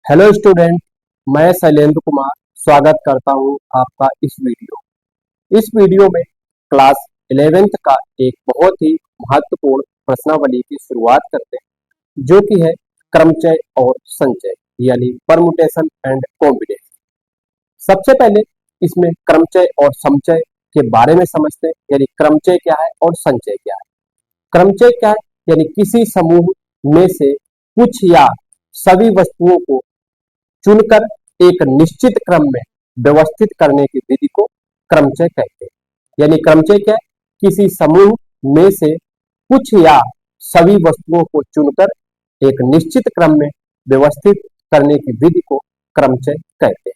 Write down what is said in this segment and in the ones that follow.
Hello student. मैं शैलेंद्र कुमार स्वागत करता हूं आपका इस वीडियो में क्लास 11th का एक बहुत ही महत्वपूर्ण प्रश्नावली की शुरुआत करते हैं, जो कि है क्रमचय और संचय यानी परमुटेशन एंड कॉम्बिनेशन। सबसे पहले इसमें क्रमचय और समचय के बारे में समझते हैं, यानी क्रमचय क्या है और संचय क्या है। क्रमचय क्या है, यानी किसी समूह में से कुछ या सभी वस्तुओं को चुनकर एक निश्चित क्रम में व्यवस्थित करने की विधि को क्रमचय कहते हैं। यानी क्रमचय क्या है, किसी समूह में से कुछ या सभी वस्तुओं को चुनकर एक निश्चित क्रम में व्यवस्थित करने की विधि को क्रमचय कहते हैं।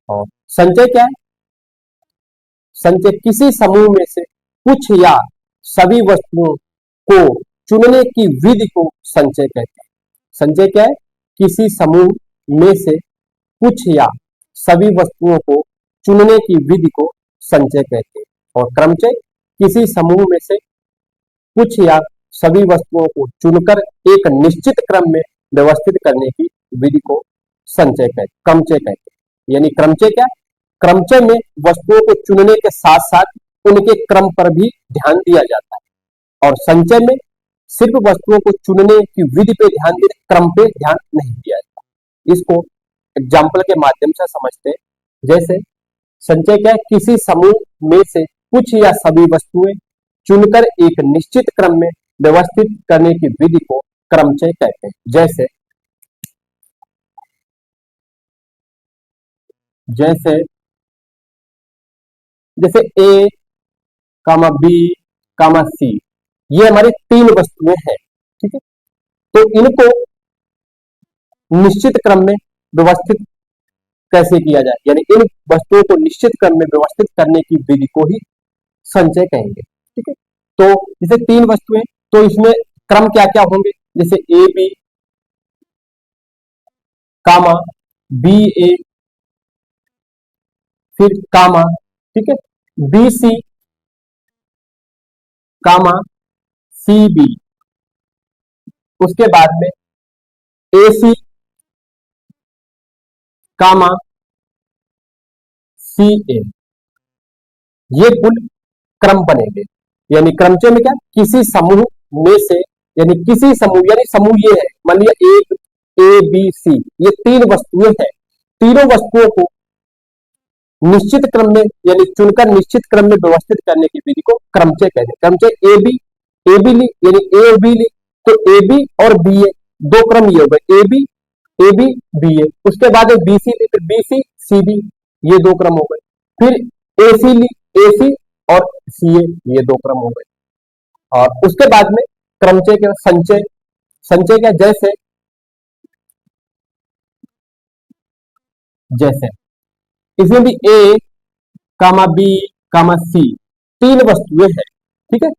और संचय क्या है, संचय किसी समूह में से कुछ या सभी वस्तुओं को चुनने की विधि को संचय कहते हैं। संचय क्या है, किसी समूह में से कुछ या सभी वस्तुओं को चुनने की विधि को संचय कहते हैं। और क्रमचय किसी समूह में से कुछ या सभी वस्तुओं को चुनकर एक निश्चित क्रम में व्यवस्थित करने की विधि को संचय कहते क्रमचय कहते हैं। यानी क्रमचय क्या, क्रमचय में वस्तुओं को चुनने के साथ साथ उनके क्रम पर भी ध्यान दिया जाता है, और संचय में सिर्फ वस्तुओं को चुनने की विधि पे ध्यान दिया, क्रम पे ध्यान नहीं दिया जाता। इसको एग्जाम्पल के माध्यम से समझते हैं। जैसे संचय क्या है, किसी समूह में से कुछ या सभी वस्तुएं चुनकर एक निश्चित क्रम में व्यवस्थित करने की विधि को क्रमचय कहते हैं। जैसे जैसे जैसे ए कामा बी कामा सी, ये हमारी तीन वस्तुएं हैं, ठीक है। तो इनको निश्चित क्रम में व्यवस्थित कैसे किया जाए, यानी इन वस्तुओं को निश्चित क्रम में व्यवस्थित करने की विधि को ही संचय कहेंगे, ठीक है। तो जैसे तीन वस्तुएं, तो इसमें क्रम क्या क्या होंगे, जैसे ए बी कामा बी ए, फिर कामा, ठीक है, बी सी कामा सी बी, उसके बाद में ए सी कामा सी ए, ये कुल क्रम बनेंगे। यानी क्रमचय में क्या, किसी समूह में से, यानी किसी समूह, यानी समूह ये है, मान लिया एक ए बी सी, ये तीन वस्तुएं हैं, तीनों वस्तुओं को निश्चित क्रम में यानी चुनकर निश्चित क्रम में व्यवस्थित करने की विधि को क्रमचय कहते हैं। क्रमचय ए बी ली, यानी ए और बी ली, तो ए बी और बी ए दो क्रम ये हो गए, ए बी बी ए, उसके बाद बी सी ली, फिर बी सी बी, ये दो क्रम हो गए, फिर ए सी ली, ए सी और सी ए, ये दो क्रम हो गए। और उसके बाद में क्रमचय के संचय, संचय क्या, जैसे जैसे इसमें भी ए कामा बी कामा सी तीन वस्तुएं हैं, ठीक है।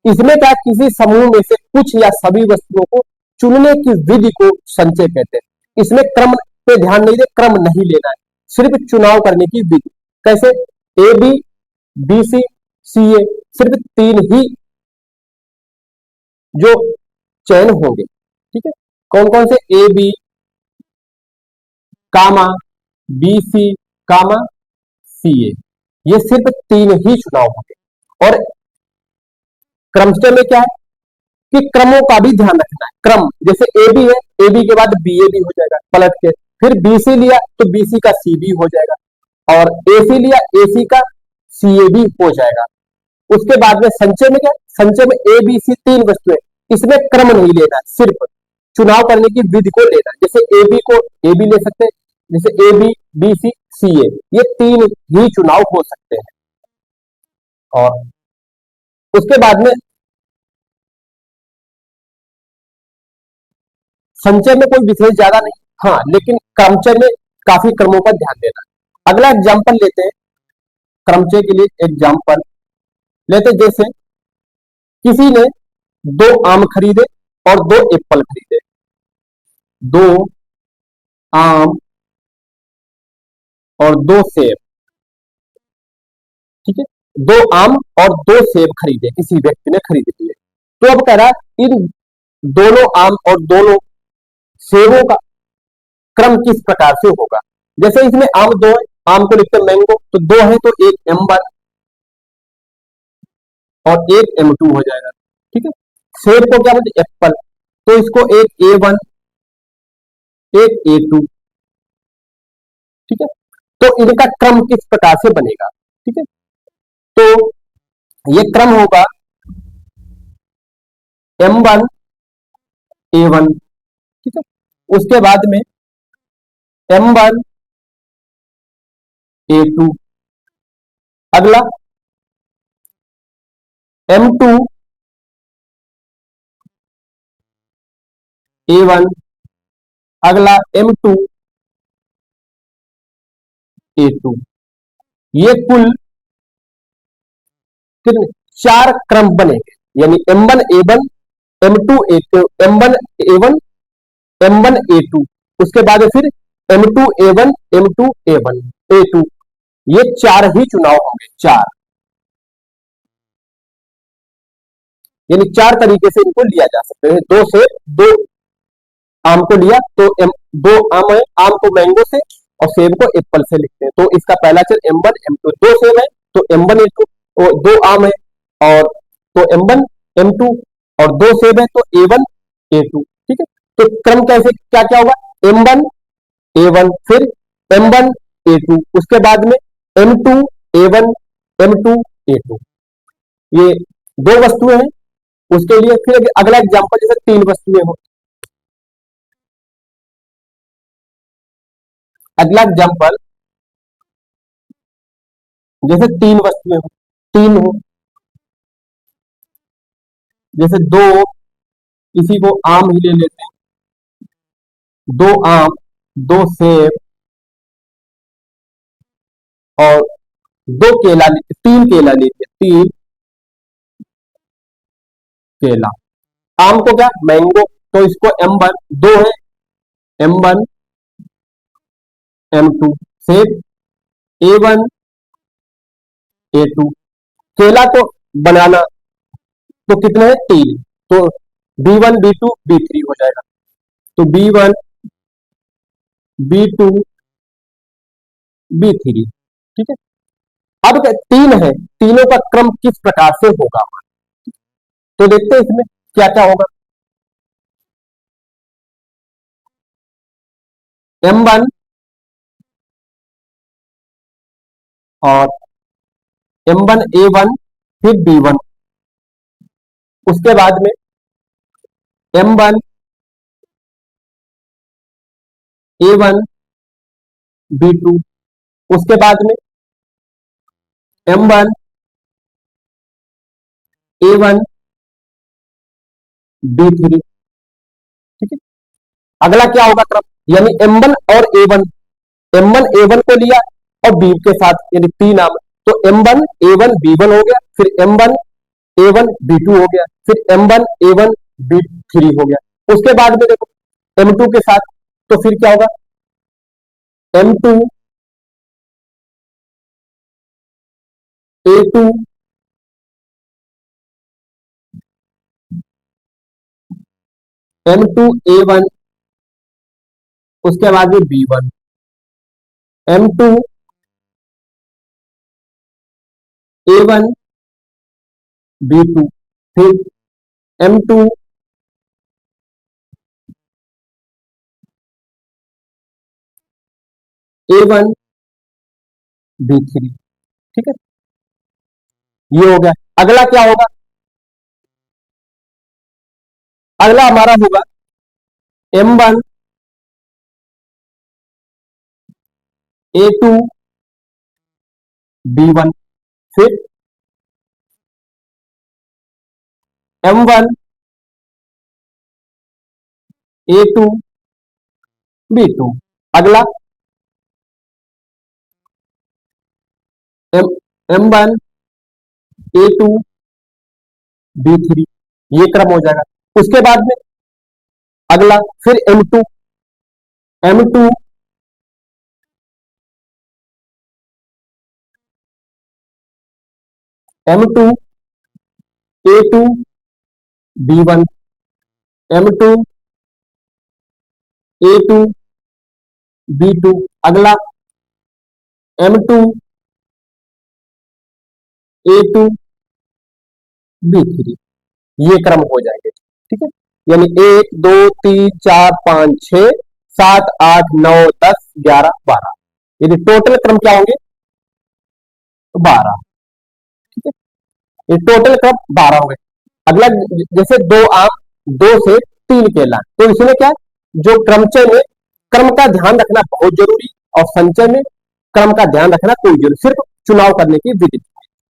इसमें क्या, किसी समूह में से कुछ या सभी वस्तुओं को चुनने की विधि को संचय कहते हैं। इसमें क्रम पे ध्यान नहीं दे, क्रम नहीं लेना है, सिर्फ चुनाव करने की विधि। कैसे, ए बी बी सी सी ए, सिर्फ तीन ही जो चयन होंगे, ठीक है। कौन कौन से, A B comma B C कामा सी ए, ये सिर्फ तीन ही चुनाव होंगे। और क्रमचय में क्या है कि क्रमों का भी ध्यान रखना है। क्रम जैसे ए बी है, ए बी के बाद बी ए भी हो जाएगा पलट के, फिर बी सी लिया तो बी सी का सी बी हो जाएगा, और ए सी लिया ए सी का सी ए भी हो जाएगा। उसके बाद में संचय में क्या, संचय में ए बी सी तीन वस्तुएं, इसमें क्रम नहीं लेना, सिर्फ चुनाव करने की विधि को लेना। जैसे ए बी को ए बी ले सकते हैं, जैसे A B B C C ए, ये तीन ही चुनाव हो सकते हैं। और उसके बाद में संचय में कोई विशेष ज्यादा नहीं, हाँ, लेकिन क्रमचय में काफी क्रमों पर ध्यान देना। अगला एग्जाम्पल लेते हैं, क्रमचय के लिए एग्जाम्पल लेते, जैसे किसी ने दो आम खरीदे और दो एप्पल खरीदे, दो आम और दो सेब, ठीक है, दो आम और दो सेब खरीदे, किसी व्यक्ति ने खरीद लिए। तो अब कह रहा है इन दोनों आम और दोनों सेबों का क्रम किस प्रकार से होगा। जैसे इसमें आम दो है, आम को लिखते हैं मैंगो, तो दो है तो एक M1 और एक M2 हो जाएगा। ठीक है। सेब को क्या बोलते हैं, एप्पल, तो इसको एक A1 एक A2। ठीक है। तो इनका क्रम किस प्रकार से बनेगा। ठीक है। तो ये क्रम होगा M1 A1। ठीक है। उसके बाद में M1 A2, अगला M2 A1, अगला M2 A2। ये कुल कितने, चार क्रम बनेंगे, यानी M1 A1 M2 A2 M1 A1 M1 A2, उसके बाद फिर M2 A1 M2 A1 A2। ये चार ही चुनाव होंगे, चार, यानी चार तरीके से इनको लिया जा सकते हैं। दो से दो आम को लिया तो दो आम है, आम को मैंगो से और सेब को एप्पल से लिखते हैं। तो इसका पहला चर M1 M2, दो सेब है तो M1 A2, और दो आम है और तो M1 M2, और दो सेब है तो A1 A2। ठीक है। तो क्रम कैसे क्या क्या होगा, M1 A1 फिर M1 A2, उसके बाद में M2 A1 M2 A2। ये दो वस्तुएं हैं, उसके लिए फिर अगला एग्जांपल, जैसे तीन वस्तुएं हो, अगला एग्जांपल जैसे तीन वस्तुएं हो, तीन हो, जैसे दो, किसी को आम ही ले लेते हैं, दो आम, दो सेब और दो केला लेते, तीन केला लेते, तीन केला। आम को क्या, मैंगो, तो इसको M1, दो है M1 M2, सेब A1 A2, केला को बनाना तो कितने हैं, तीन, तो B1 B2 B3 हो जाएगा। तो B1 B2 B3। ठीक है। अब तीन है, तीनों का क्रम किस प्रकार से होगा, तो देखते हैं इसमें क्या क्या होगा। M1 और M1 A1 फिर B1, उसके बाद में M1 A1 B2, उसके बाद में M1 A1 B3। ठीक है। अगला क्या होगा क्रम, यानी M1 और A1, M1 A1 को लिया और B के साथ, यानी तीन नाम, तो M1 A1 B1 हो गया, फिर M1 A1 B2 हो गया, फिर M1 A1 B3 हो गया। उसके बाद में देखो M2 के साथ, तो फिर क्या होगा, M2 A2 M2 A1, उसके बाद में B1 M2 A1 B2, फिर M2 A1 B3। ठीक है। ये हो गया। अगला क्या होगा, अगला हमारा होगा M1 A2 B1, फिर M1 A2 B2, अगला M1 A2 B3। ये क्रम हो जाएगा। उसके बाद में अगला फिर M2 M2 M2 A2 B1 M2 A2 B2, अगला M2, A2, B3, ये क्रम हो जाएंगे। ठीक है, यानी 1 2 3 4 5 6 7 8 9 10 11 12, यदि टोटल क्रम क्या होंगे? 12। ठीक है, ये टोटल क्रम 12 हो गए। अगला जैसे दो आम, 2 से 3 केला, तो इसमें क्या, जो क्रमचय में क्रम का ध्यान रखना बहुत जरूरी और संचय में क्रम का ध्यान रखना कोई जरूरी, सिर्फ चुनाव करने की विधि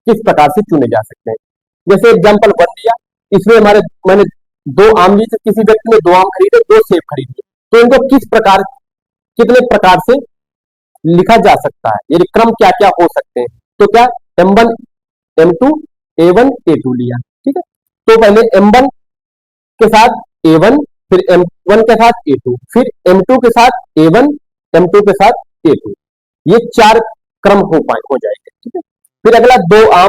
किस प्रकार से चुने जा सकते हैं। जैसे एग्जाम्पल 1 दिया, इसमें मैंने 2 आम लिए थे, किसी व्यक्ति ने 2 आम खरीदे, 2 सेब खरीदे, तो इनको किस प्रकार, कितने प्रकार से लिखा जा सकता है, ये क्रम क्या क्या हो सकते हैं। तो क्या, M1 M2 A1 A2 लिया। ठीक है, तो पहले M1 के साथ A1, फिर M1 के साथ A2, फिर M2 के साथ A1, M2 के साथ A2, ये 4 क्रम हो जाएंगे। ठीक है, फिर अगला 2 आम,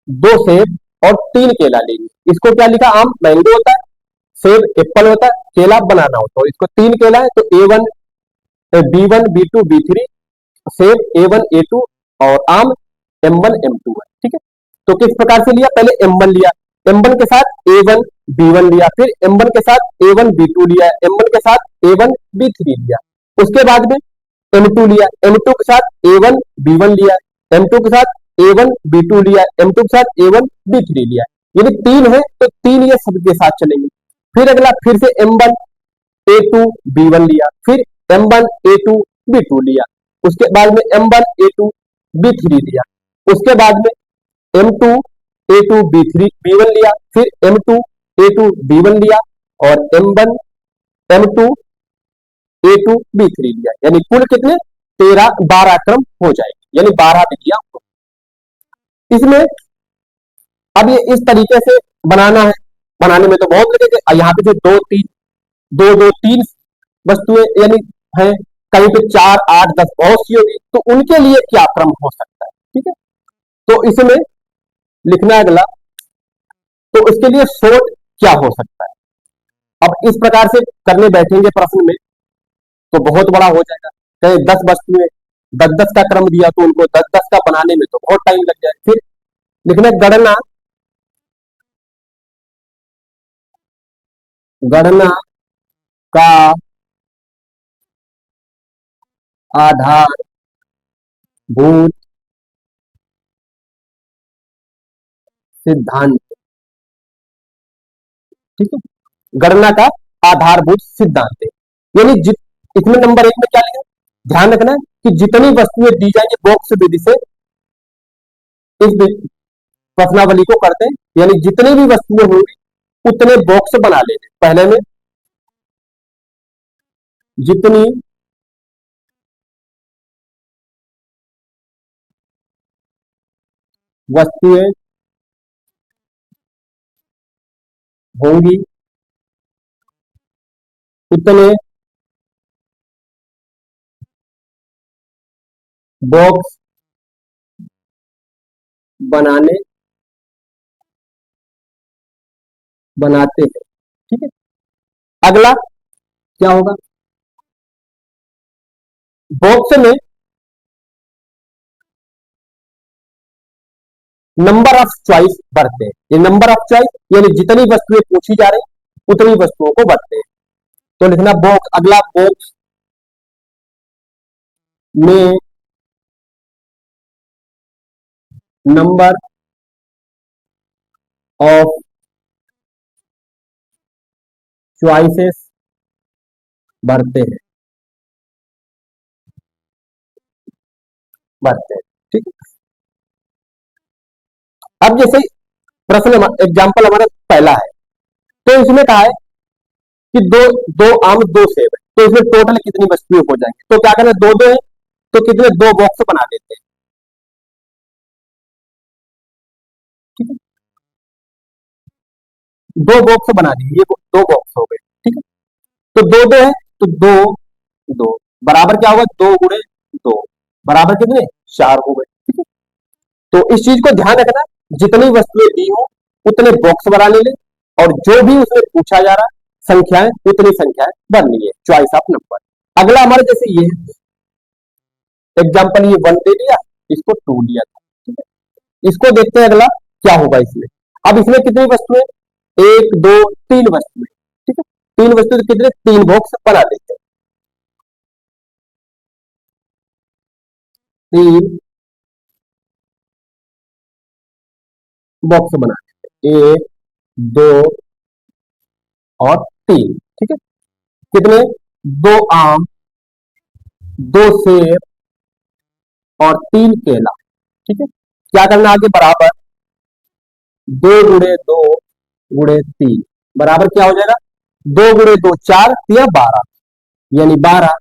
2 सेब और 3 केला लेंगे। इसको क्या लिखा, आम मैंगो होता है, सेब एप्पल होता है, केला बनाना होता है। इसको 3 केला है तो A1 B1 B2 B3, सेब A1 A2 और आम M1 M2 है। ठीक है, तो किस प्रकार से लिया, पहले M1 लिया, M1 के साथ A1 B1 लिया, फिर M1 के साथ A1 B2 लिया, M1 के साथ A1 B3 लिया, उसके बाद में M2 लिया, M2 के साथ A1 B1 लिया, M2 के साथ A1 B2 लिया, M2 के साथ A1 B3 लिया, यानी 3 है तो 3 ये सबके साथ चलेंगे। फिर अगला फिर से M1 A2 B1 लिया, फिर M1 A2 B2 लिया, उसके बाद में M1 A2 B3 लिया, उसके बाद में M2 A2 B3 B1 लिया, फिर M2 A2 B1 लिया और M1 M2 A2 B3 लिया, यानी कुल कितने, 12 क्रम हो जाएंगे, यानी 12 विधियां। इसमें अब ये इस तरीके से बनाना है, बनाने में तो बहुत लगेगा। यहाँ पे जो 2 3 वस्तुएं यानी है, कहीं पे 4 8 10 बहुत सी होगी, तो उनके लिए क्या क्रम हो सकता है। ठीक है, तो इसमें लिखना है अगला, तो इसके लिए शोध क्या हो सकता है। अब इस प्रकार से करने बैठेंगे प्रश्न में तो बहुत बड़ा हो जाएगा। कहीं 10 वस्तुएं 10 10 का क्रम दिया तो उनको 10 10 का बनाने में तो बहुत टाइम लग जाए। फिर लिखना गणना, गणना का आधारभूत सिद्धांत। ठीक है, गणना का आधारभूत सिद्धांत है, यानी इसमें नंबर 1 में क्या लिखा, ध्यान रखना है कि जितनी वस्तुएं दी जाएंगी बॉक्स विधि से इस प्रश्नावली को करते हैं, यानी जितनी भी वस्तुएं होंगी उतने बॉक्स बना लेते। पहले में जितनी वस्तुएं होंगी उतने बॉक्स बनाने बनाते हैं। ठीक है, अगला क्या होगा, बॉक्स में नंबर ऑफ चॉइस बढ़ते हैं। ये नंबर ऑफ चॉइस यानी जितनी वस्तुएं पूछी जा रही उतनी वस्तुओं को बढ़ते हैं। तो लिखना बॉक्स, अगला बॉक्स में नंबर ऑफ चॉइसेस बढ़ते हैं, बढ़ते हैं। ठीक है, अब जैसे प्रश्न एग्जाम्पल हमारा पहला है, तो इसमें कहा है कि दो दो आम 2 सेब है, तो इसमें टोटल कितनी वस्तुएं हो जाएंगी। तो क्या करना है, 2 2 है तो कितने 2 बॉक्स बना देते हैं। ठीक है, 2 बॉक्स बना दिए, ये 2 बॉक्स हो गए। ठीक है, तो 2 2 है तो 2 2 बराबर क्या होगा, 2 × 2 बराबर कितने 4 हो गए। ठीक है, तो इस चीज को ध्यान रखना, जितनी वस्तुएं दी हो उतने बॉक्स बना ले और जो भी उसमें पूछा जा रहा संख्याएं उतनी संख्याएं भरनी है, चॉइस ऑफ नंबर। अगला हमारे जैसे ये एग्जाम्पल, ये वन दे दिया, इसको टू लिया था, ठीक है। इसको देखते हैं अगला क्या होगा इसमें। अब इसमें कितनी वस्तुएं, एक दो तीन वस्तुएं, ठीक है। तीन वस्तुएं तो कितने, तीन बॉक्स बना देते हैं। तीन बॉक्स बना देते हैं, एक दो और तीन, ठीक है। कितने, दो आम, दो सेब और तीन केला, ठीक है। क्या करना आगे, बराबर दो गुणे दो गुणे तीन, बराबर क्या हो जाएगा, दो गुणे दो चार, या 12, यानी 12,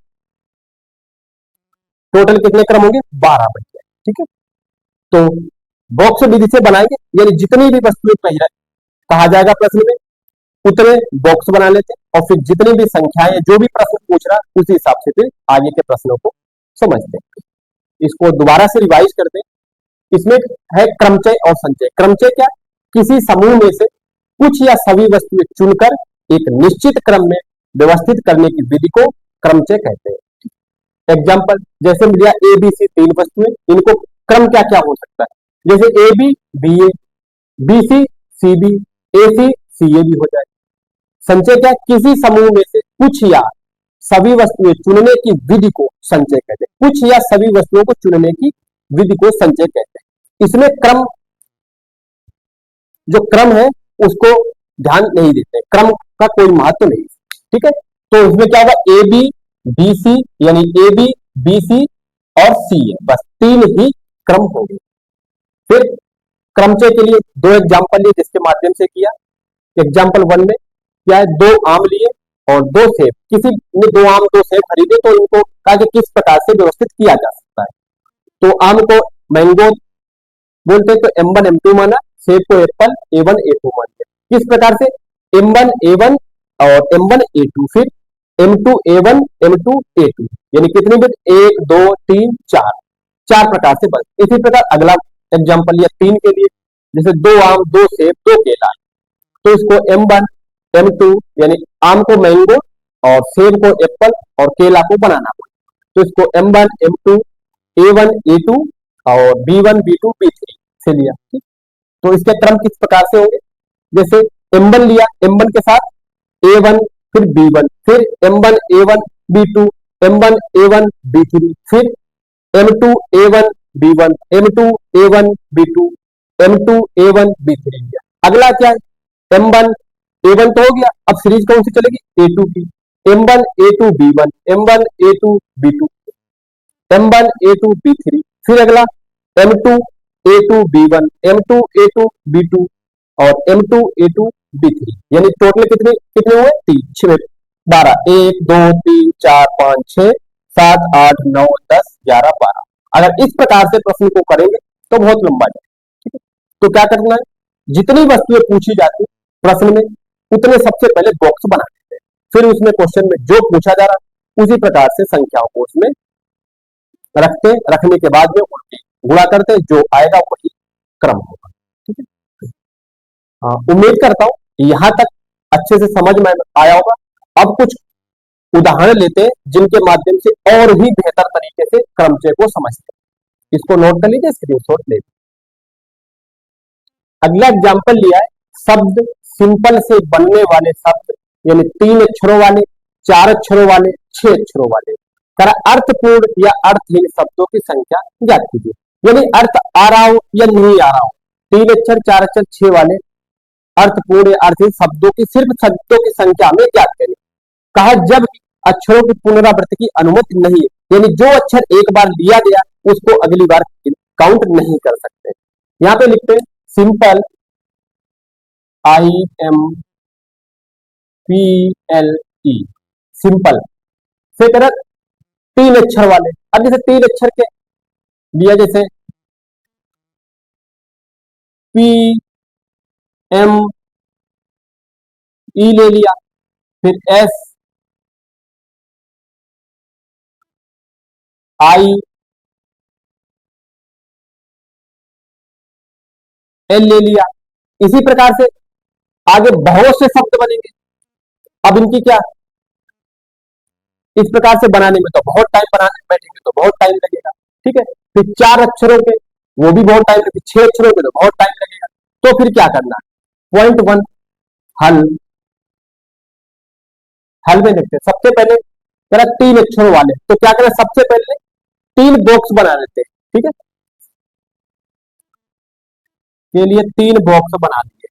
टोटल कितने क्रम होंगे, 12 बन गए, ठीक है। तो बॉक्स विधि से बनाएंगे, यानी जितनी भी वस्तुएं कहा जाएगा प्रश्न में उतने बॉक्स बना लेते हैं, और फिर जितनी भी संख्याएं, जो भी प्रश्न पूछ रहा है उसी हिसाब से फिर आगे के प्रश्नों को समझते हैं। इसको दोबारा से रिवाइज करते हैं। इसमें है क्रमचय और संचय। क्रमचय क्या, किसी समूह में से कुछ या सभी वस्तुएं चुनकर एक निश्चित क्रम में व्यवस्थित करने की विधि को क्रमचय कहते हैं। एग्जाम्पल, जैसे मिल गया ए बी सी, तीन वस्तुएं, इनको क्रम क्या क्या हो सकता है, जैसे A B B A, B C C B, A C C A भी हो जाए। संचय क्या, किसी समूह में से कुछ या सभी वस्तुएं चुनने की विधि को संचय कहते हैं। कुछ या सभी वस्तुओं को चुनने की विधि को संचय कहते हैं। इसमें क्रम, जो क्रम है उसको ध्यान नहीं देते, क्रम का कोई महत्व नहीं, ठीक है। तो इसमें क्या होगा, ए बी बी सी, यानी ए बी बी सी और सी है, बस तीन ही क्रम हो गए। फिर क्रमचय के लिए दो एग्जाम्पल लिए जिसके माध्यम से किया। एग्जाम्पल वन में क्या है, दो आम लिए और दो सेब, किसी ने दो आम दो सेब खरीदे तो इनको कहा कि किस प्रकार से व्यवस्थित किया जा सकता है। तो आम को मैंगो बोलते हैं, तो M1 M2 माना, सेब को एप्पल A1 A2 मानते हैं। किस प्रकार से, M1 A1 और M1 A2, फिर M2 A1 M2 A2, यानी कितने बिट, एक दो तीन चार, चार प्रकार से बन। इसी प्रकार अगला एग्जाम्पल लिया तीन के लिए, जैसे दो आम दो सेब दो केला, तो इसको M1 M2, यानी आम को मैंगो और सेब को एप्पल और केला को बनाना पड़ेगा। तो इसको M1 M2 A1 A2 और B1 B2 B3 से लिया, ठीक। तो इसके क्रम किस प्रकार से होंगे, जैसे M1 लिया, M1 के साथ A1 फिर B1, फिर M1 A1 B2, M1 A1 B3, फिर M2 A1 B1, M2 A1 B2, M2 A1 B3 लिया। अगला क्या है, M1 A1 तो हो गया, अब सीरीज कौन सी चलेगी, A2 की, M1 A2 B1, M1 A2 B2, M1 A2 B3, फिर अगला M2 A2 B1, M2 A2 B2 और M2 A2 B3, यानी टोटल कितने कितने हुए, तीन छह 12, एक दो तीन चार पांच छह सात आठ नौ 10 11 12। अगर इस प्रकार से प्रश्न को करेंगे तो बहुत लंबा जाए, ठीक है। तो क्या करना है, जितनी वस्तुएं पूछी जाती प्रश्न में उतने सबसे पहले बॉक्स बना देते हैं, फिर उसमें क्वेश्चन में जो पूछा जा रहा है उसी प्रकार से संख्याओं को उसमें रखने के बाद में उनकी गुणा करते हैं, जो आएगा वही क्रम होगा, ठीक है। उम्मीद करता हूं यहां तक अच्छे से समझ में आया होगा। अब कुछ उदाहरण लेते हैं जिनके माध्यम से और भी बेहतर तरीके से क्रमचय को समझते हैं। इसको नोट कर लीजिए, स्क्रीनशॉट ले लीजिए। अगला एग्जाम्पल लिया है, शब्द सिंपल से बनने वाले शब्द, यानी तीन अक्षरों वाले, चार अक्षरों वाले, छह अक्षरों वाले, कर अर्थपूर्ण या अर्थहीन शब्दों की संख्या ज्ञात कीजिए। यानी अर्थ आ रहा हो या नहीं आ रहा हो, तीन अक्षर चार अक्षर छह वाले अर्थपूर्ण या अर्थहीन शब्दों की, सिर्फ शब्दों की संख्या में ज्ञात करें। कहा जब अक्षरों की पुनरावृत्ति की अनुमति नहीं है, यानी जो अक्षर एक बार लिया गया उसको अगली बार काउंट नहीं कर सकते। यहां पे लिखते हैं सिंपल, IMPLE, सिंपल से तरह तीन अक्षर वाले। अब जैसे तीन अक्षर के लिया, जैसे PME ले लिया, फिर SIL ले लिया। इसी प्रकार से आगे बहुत से शब्द बनेंगे। अब इनकी क्या इस प्रकार से बनाने में तो बहुत टाइम, बनाने में बैठेंगे तो बहुत टाइम लगेगा। ठीक है, फिर 4 अक्षरों के, वो भी बहुत टाइम लगेगा, 6 अक्षरों के तो बहुत टाइम लगेगा। तो फिर क्या करना है, पॉइंट 1, हल। हल में देखते हैं, सबसे पहले करा 3 अक्षरों वाले, तो क्या करें, सबसे पहले 3 बॉक्स बना लेते हैं। ठीक है, के लिए 3 बॉक्स बना लिए।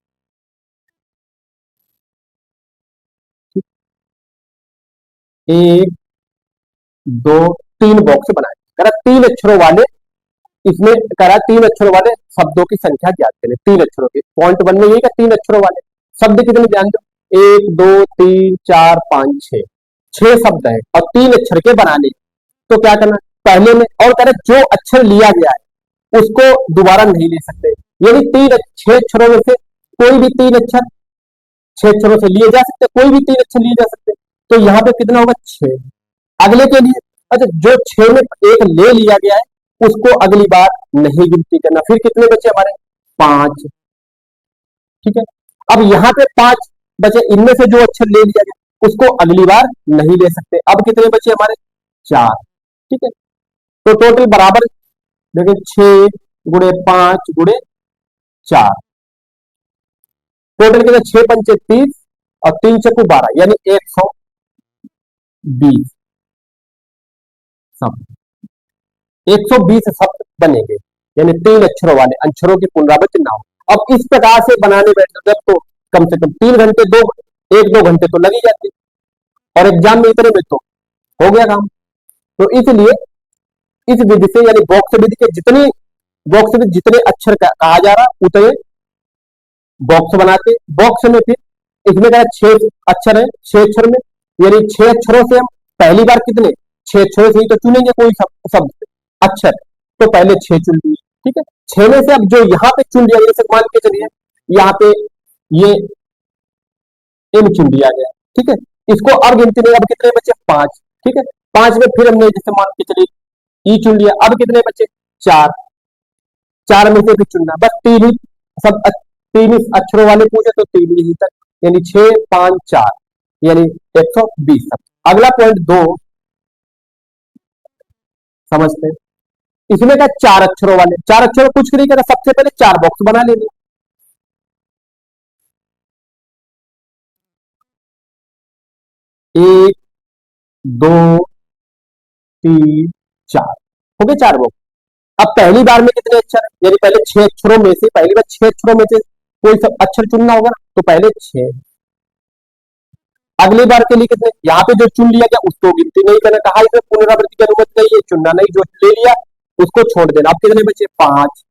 1 2 3 बॉक्स बनाए, करा 3 अक्षरों वाले, इसमें करा 3 अक्षरों वाले शब्दों की संख्या ज्ञात करें। 3 अक्षरों के पॉइंट 1 में यही का 3 अक्षरों वाले शब्द कितने, ध्यान दो, 1 2 3 4 5 6, 6 शब्द है और 3 अक्षर के बनाने। तो क्या करना, पहले में और करें, जो अक्षर लिया गया है उसको दोबारा नहीं ले सकते, यानी 6 अक्षरों में से कोई भी 3 अक्षर 6 अक्षरों से लिए जा सकते, कोई भी 3 अक्षर लिए जा सकते। तो यहाँ पे कितना होगा, 6। अगले के लिए, अच्छा, जो 6 में एक ले लिया गया है उसको अगली बार नहीं गिनती करना। फिर कितने बचे हमारे, 5। ठीक है, अब यहाँ पे 5 बचे, इनमें से जो अक्षर ले लिया गया उसको अगली बार नहीं ले सकते। अब कितने बचे हमारे, 4। ठीक है, तो टोटल बराबर, देखिए 6 × 5 × 4, टोटल कितने, 6 × 5 = 30 और 3 × 4 = 12, यानी 120 शब्द, 120 शब्द बनेंगे, यानी 3 अक्षरों वाले, अक्षरों की पुनरावृत्ति ना हो। अब इस प्रकार से बनाने बैठते जब, तो कम से कम 3 घंटे, 1 2 घंटे तो लग ही जाते, और एग्जाम में इतने में तो हो गया काम। तो इसलिए इस विधि से, यानी बॉक्स विधि के जितनी, बॉक्स में जितने अक्षर कहा जा रहा उतने बॉक्स बनाते, बॉक्स में फिर इसमें क्या 6 अक्षर है, 6 अक्षर में, यानी 6 अक्षरों से हम पहली बार कितने, 6 अक्षरों से ही तो चुनेंगे कोई शब्द अक्षर, तो पहले 6 चुन लिए। ठीक है, 6 में से अब जो यहाँ पे चुन लिया, जैसे मान के चलिए यहाँ पे ये इन चुन लिया गया। ठीक है, इसको अब गिनती नहीं, अब कितने बचे, 5। ठीक है, 5 में फिर हमने जैसे मान के चलिए ई चुन लिया, अब कितने बचे, 4। 4 में से भी चुनना, बस 3 ही सब, 3 ही अक्षरों वाले पूछे तो 3 ही तक, यानी 6 5 4, यानी 120 तक। अगला पॉइंट 2 समझते हैं, इसमें क्या 4 अक्षरों वाले, 4 अक्षरों कुछ नहीं करना, सबसे पहले 4 बॉक्स बना लेंगे। 1 2 3 4, हो गए 4 बॉक्स। अब पहली बार में कितने अक्षर है, यानी पहले 6 अक्षरों में से, पहली बार 6 अक्षरों में से कोई सब अक्षर चुनना होगा, तो पहले 6। अगली बार के लिए कितने, यहाँ पे जो चुन लिया गया उसको गिनती नहीं करना, कहा इसमें पुनरावृत्ति की अनुमति नहीं है, चुनना नहीं, जो ले लिया उसको छोड़ देना। अब कितने बचे, 5।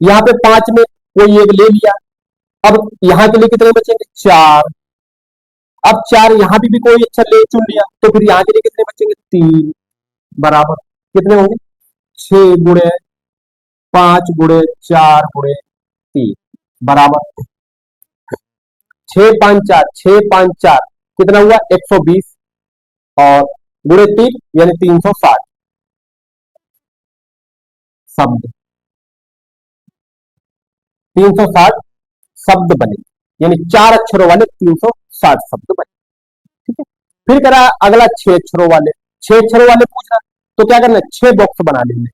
यहाँ पे 5 में कोई एक ले लिया, अब यहाँ के लिए कितने बचेंगे, 4। अब 4, यहाँ भी कोई अक्षर ले चुन लिया, तो फिर यहाँ के लिए कितने बचेंगे, 3, बराबर कितने होंगे, 6 × 5 × 4 × 3, बराबर 6 5 4, 6 5 4 कितना हुआ, 120, और × 3 यानी 360 शब्द, 360 शब्द बने, यानी 4 अक्षरों वाले 360 शब्द बने। ठीक है, फिर करा अगला 6 अक्षरों वाले, 6 अक्षरों वाले पूछा, तो क्या करना है, 6 बॉक्स बना लेंगे।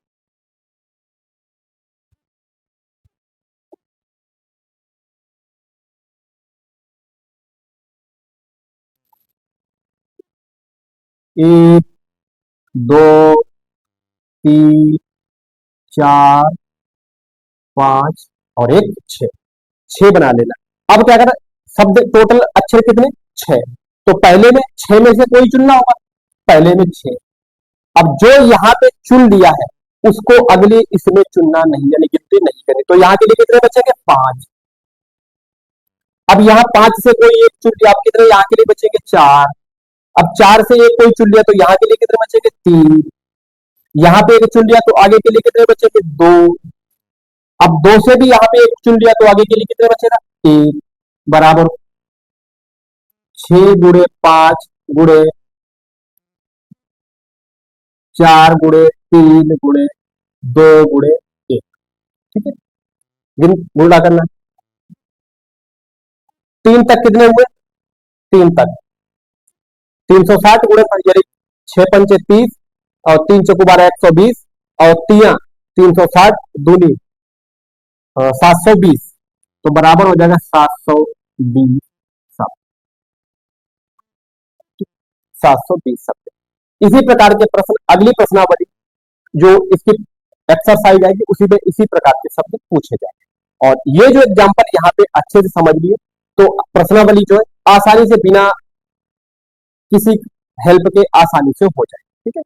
एक, दो, तीन, 4 5 और एक 6, 6 बना लेना। अब क्या करना, शब्द टोटल अक्षर कितने, 6, तो पहले में 6 में से कोई चुनना होगा, पहले में 6। अब जो यहाँ पे चुन लिया है उसको अगले इसमें चुनना नहीं, यानी गिनती नहीं करनी, तो यहाँ के लिए कितने बचेंगे, 5। अब यहाँ 5 से कोई एक चुन लिया, अब कितने यहाँ के लिए बचेंगे, 4। अब 4 से एक कोई चुन लिया, तो यहाँ के लिए कितने बचेंगे, 3। यहाँ पे एक चुन लिया तो आगे के लिए कितने बचेंगे, 2। अब 2 से भी यहाँ पे एक चुन लिया तो आगे के लिए कितने बचेगा, 1, बराबर 6 × 5 × 4 × 3 × 2 × 1। ठीक है, गुणा करना, 3 तक कितने हुए, 3 तक 360 गुणे यानी 6 पंचे 30 और 3 चौको 12 120 और तिया 360 दूनी 720, तो बराबर हो जाएगा 720 शब्द। 720 शब्द। इसी प्रकार के प्रश्न अगली प्रश्नावली जो इसकी एक्सरसाइज आएगी उसी में इसी प्रकार के शब्द पूछे जाएंगे। और ये जो एग्जाम्पल यहाँ पे अच्छे से समझ लिए तो प्रश्नावली जो है आसानी से बिना किसी हेल्प के आसानी से हो जाए। ठीक है,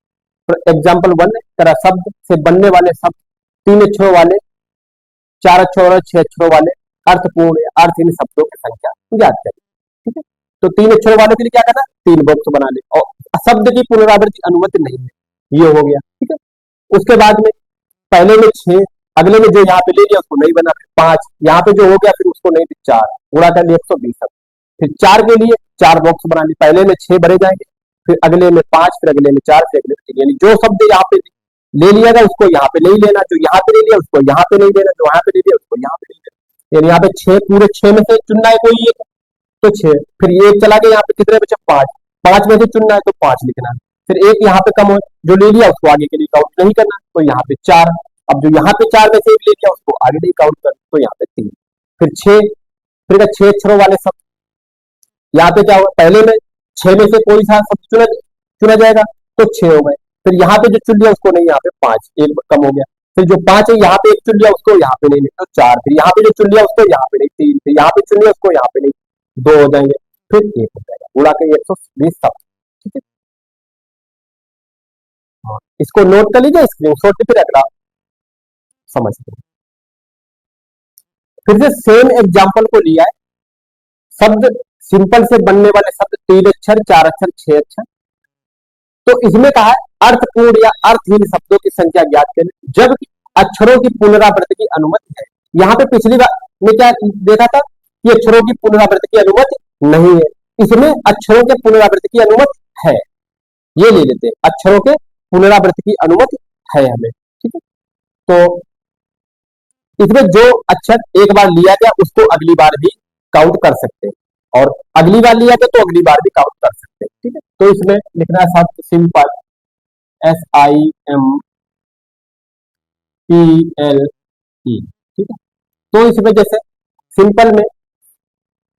तो एग्जाम्पल 1 तरह शब्द से बनने वाले शब्द 3 अक्षरों वाले, 4 अक्षरों वाले, 6 अक्षरों वाले अर्थपूर्ण अर्थहीन शब्दों की संख्या ज्ञात करें। ठीक है, तो 3 अक्षरों वाले के लिए क्या करना, 3 बॉक्स बना ले और शब्द की पुनरावृत्ति अनुमति नहीं है, ये हो गया। ठीक है, उसके बाद में पहले में 6, अगले में जो यहाँ पे ले लिया उसको नहीं बना, फिर 5 यहाँ पे जो हो गया फिर उसको नहीं, 4 पूरा कर लिया 120 शब्द। फिर 4 के लिए 4 बॉक्स बना ली, पहले में 6 भरे जाएंगे, फिर अगले में 5, फिर अगले में 4, फिर अगले में 3, यानी जो शब्द यहाँ पे ले लिया गया उसको यहाँ पे नहीं लेना, जो यहाँ पे ले लिया उसको यहाँ पे नहीं लेना, जो यहाँ पे ले लिया उसको यहाँ पे नहीं लेना। यानी यहाँ पे 6 पूरे 6 में से चुनना है कोई एक, तो 6, फिर एक चला गया, यहाँ पे कितने बचे 5, 5 में से चुनना है तो 5 लिखना है, फिर एक यहाँ पे कम हो जो ले लिया उसको आगे के लिए काउंट नहीं करना, तो यहाँ पे 4, अब जो यहाँ पे 4 में से एक ले लिया उसको आगे नहीं काउंट करना, तो यहाँ पे 3, फिर 6, फिर 6 अक्षरों वाले शब्द, यहाँ पे क्या होगा, पहले में 6 में से कोई सा शब्द चुना जाएगा तो 6 हो गए, फिर यहाँ पे जो चुन लिया उसको नहीं, यहाँ पे 5 एक कम हो गया, फिर जो 5 है यहाँ पे एक चुन लिया उसको यहाँ पे नहीं, तो 4, फिर यहाँ पे जो चुन लिया उसको यहाँ पे नहीं, 3, फिर यहाँ पे चुन लिया उसको यहाँ पे नहीं, 2 हो जाएंगे, फिर 1 हो जाएगा, उड़ा के 120 शब्द। ठीक है, इसको नोट कर लीजिए स्क्रीनशॉट, फिर अगला समझते हैं। फिर से सेम एग्जांपल को लिया है, शब्द सिंपल से बनने वाले शब्द 3 अक्षर, 4 अक्षर, 6 अक्षर, तो इसमें कहा है अर्थपूर्ण या अर्थहीन शब्दों की संख्या ज्ञात करें जबकि अक्षरों की पुनरावृत्ति की अनुमति है। यहाँ पे पिछली बार में क्या देखा था कि अक्षरों की पुनरावृत्ति की अनुमति नहीं है, इसमें अक्षरों के पुनरावृत्ति की अनुमति है, ये ले लेते हैं, अक्षरों के पुनरावृत्ति की अनुमति है हमें। ठीक है, तो इसमें जो अक्षर एक बार लिया गया उसको अगली बार भी काउंट कर सकते हैं, और अगली बार लिया गया तो अगली बार भी काउंट कर सकते हैं। ठीक है, तो इसमें लिखना है शब्द सिंपल, SIMPLE। ठीक है, तो इसमें जैसे सिंपल में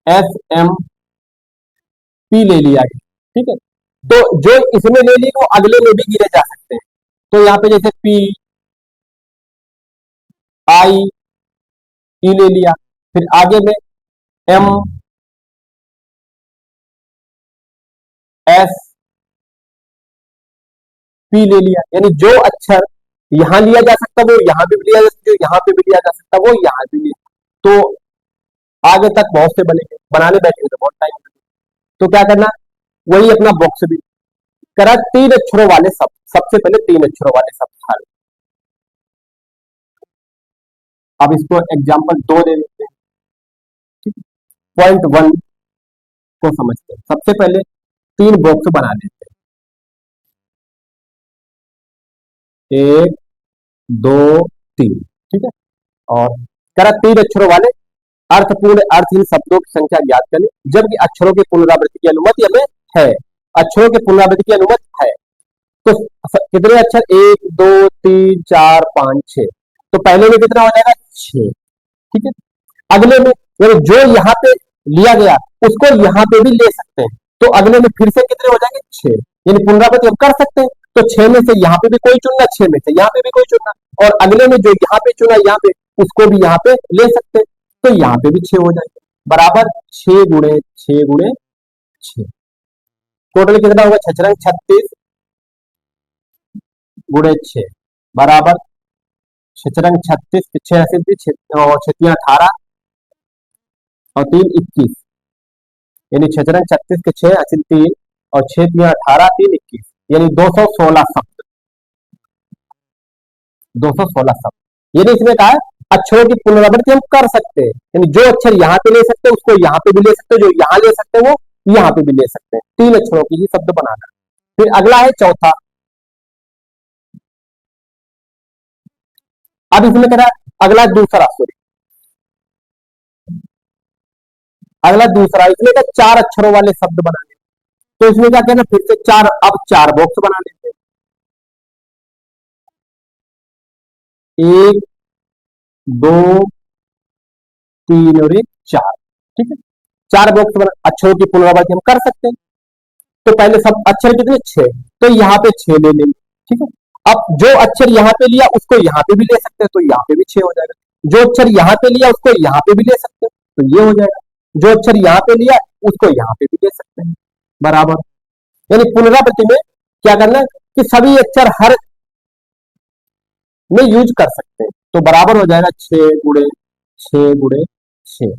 SMP ले लिया गया। ठीक है, तो जो इसमें ले ली वो अगले में भी गिरे जा सकते हैं, तो यहाँ पे जैसे PIE ले लिया, फिर आगे में MSP ले लिया, यानी जो अक्षर यहां लिया जा सकता वो यहां पे भी लिया जा सकता, जो यहाँ पे भी लिया जा सकता वो यहाँ पे लिया, तो आगे तक बहुत से बनेंगे, बनाने बैठेंगे तो बहुत टाइम लगेगा, तो क्या करना, वही अपना बॉक्स भी करा, 3 अक्षरों वाले शब्द, सबसे पहले 3 अक्षरों वाले शब्द था। अब इसको एग्जाम्पल 2 दे देते हैं। पॉइंट 1 को समझते हैं, सबसे पहले 3 बॉक्स बना लेते हैं, 1 2 3। ठीक है, और करा 3 अक्षरों वाले अर्थपूर्ण अर्थहीन शब्दों की संख्या ज्ञात करें जबकि अक्षरों की पुनरावृत्ति की अनुमति हमें है, अक्षरों की पुनरावृत्ति की अनुमति है, तो कितने अक्षर, 1 2 3 4 5 6, तो पहले में कितना हो जाएगा 6। ठीक है, अगले में जो यहाँ पे लिया गया उसको यहाँ पे भी ले सकते हैं, तो अगले में फिर से कितने हो जाएंगे 6, यानी पुनरावृत्ति हम कर सकते हैं, तो 6 में से यहाँ पे भी कोई चुनना, 6 में से यहाँ पे भी कोई चुनना, और अगले में जो यहाँ पे चुना यहाँ पे उसको भी यहाँ पे ले सकते हैं, तो यहाँ पे भी 6 हो जाएंगे, बराबर 6 गुणे 6 गुणे 6, टोटल कितना होगा 6 36 गुणे 6 बराबर 6 36, 6 और 6 18 और 3 21, यानी 6 36 के 6 80 3 और 6 18 3 21, यानी 216 शब्द, 216 शब्द। यानी इसमें कहा है अक्षरों की पुनरावृत्ति हम कर सकते हैं, यानी जो अक्षर यहाँ पे ले सकते हैं उसको यहाँ पे भी ले सकते हैं, जो यहाँ ले सकते हैं वो यहाँ पे भी ले सकते हैं, 3 अक्षरों की ही शब्द बनाना। फिर अगला है चौथा, अब इसमें कह रहा है अगला दूसरा, अगला दूसरा इसमें 4 अक्षरों वाले शब्द बनाने, तो इसमें क्या कहना, फिर से चार, अब चार बॉक्स बना लेते हैं, एक, दो, तीन और एक, चार। ठीक है, चार बॉक्स बना, अक्षरों की पुनरावृत्ति हम कर सकते हैं। तो पहले सब अक्षर कितने, छह, तो यहाँ पे छह ले लेंगे। ठीक है, अब जो अक्षर यहाँ पे लिया उसको यहाँ पे भी ले सकते हैं, तो यहाँ पे भी छह हो जाएगा। जो अक्षर यहाँ पे लिया उसको यहाँ पे भी ले सकते हैं, तो ये हो जाएगा। जो अक्षर यहाँ पे लिया उसको यहाँ पे भी ले सकते हैं, बराबर। यानी पुनरावृत्ति में क्या करना है कि सभी अक्षर हर में यूज कर सकते हैं, तो बराबर हो जाएगा छह गुणे छह गुणे छह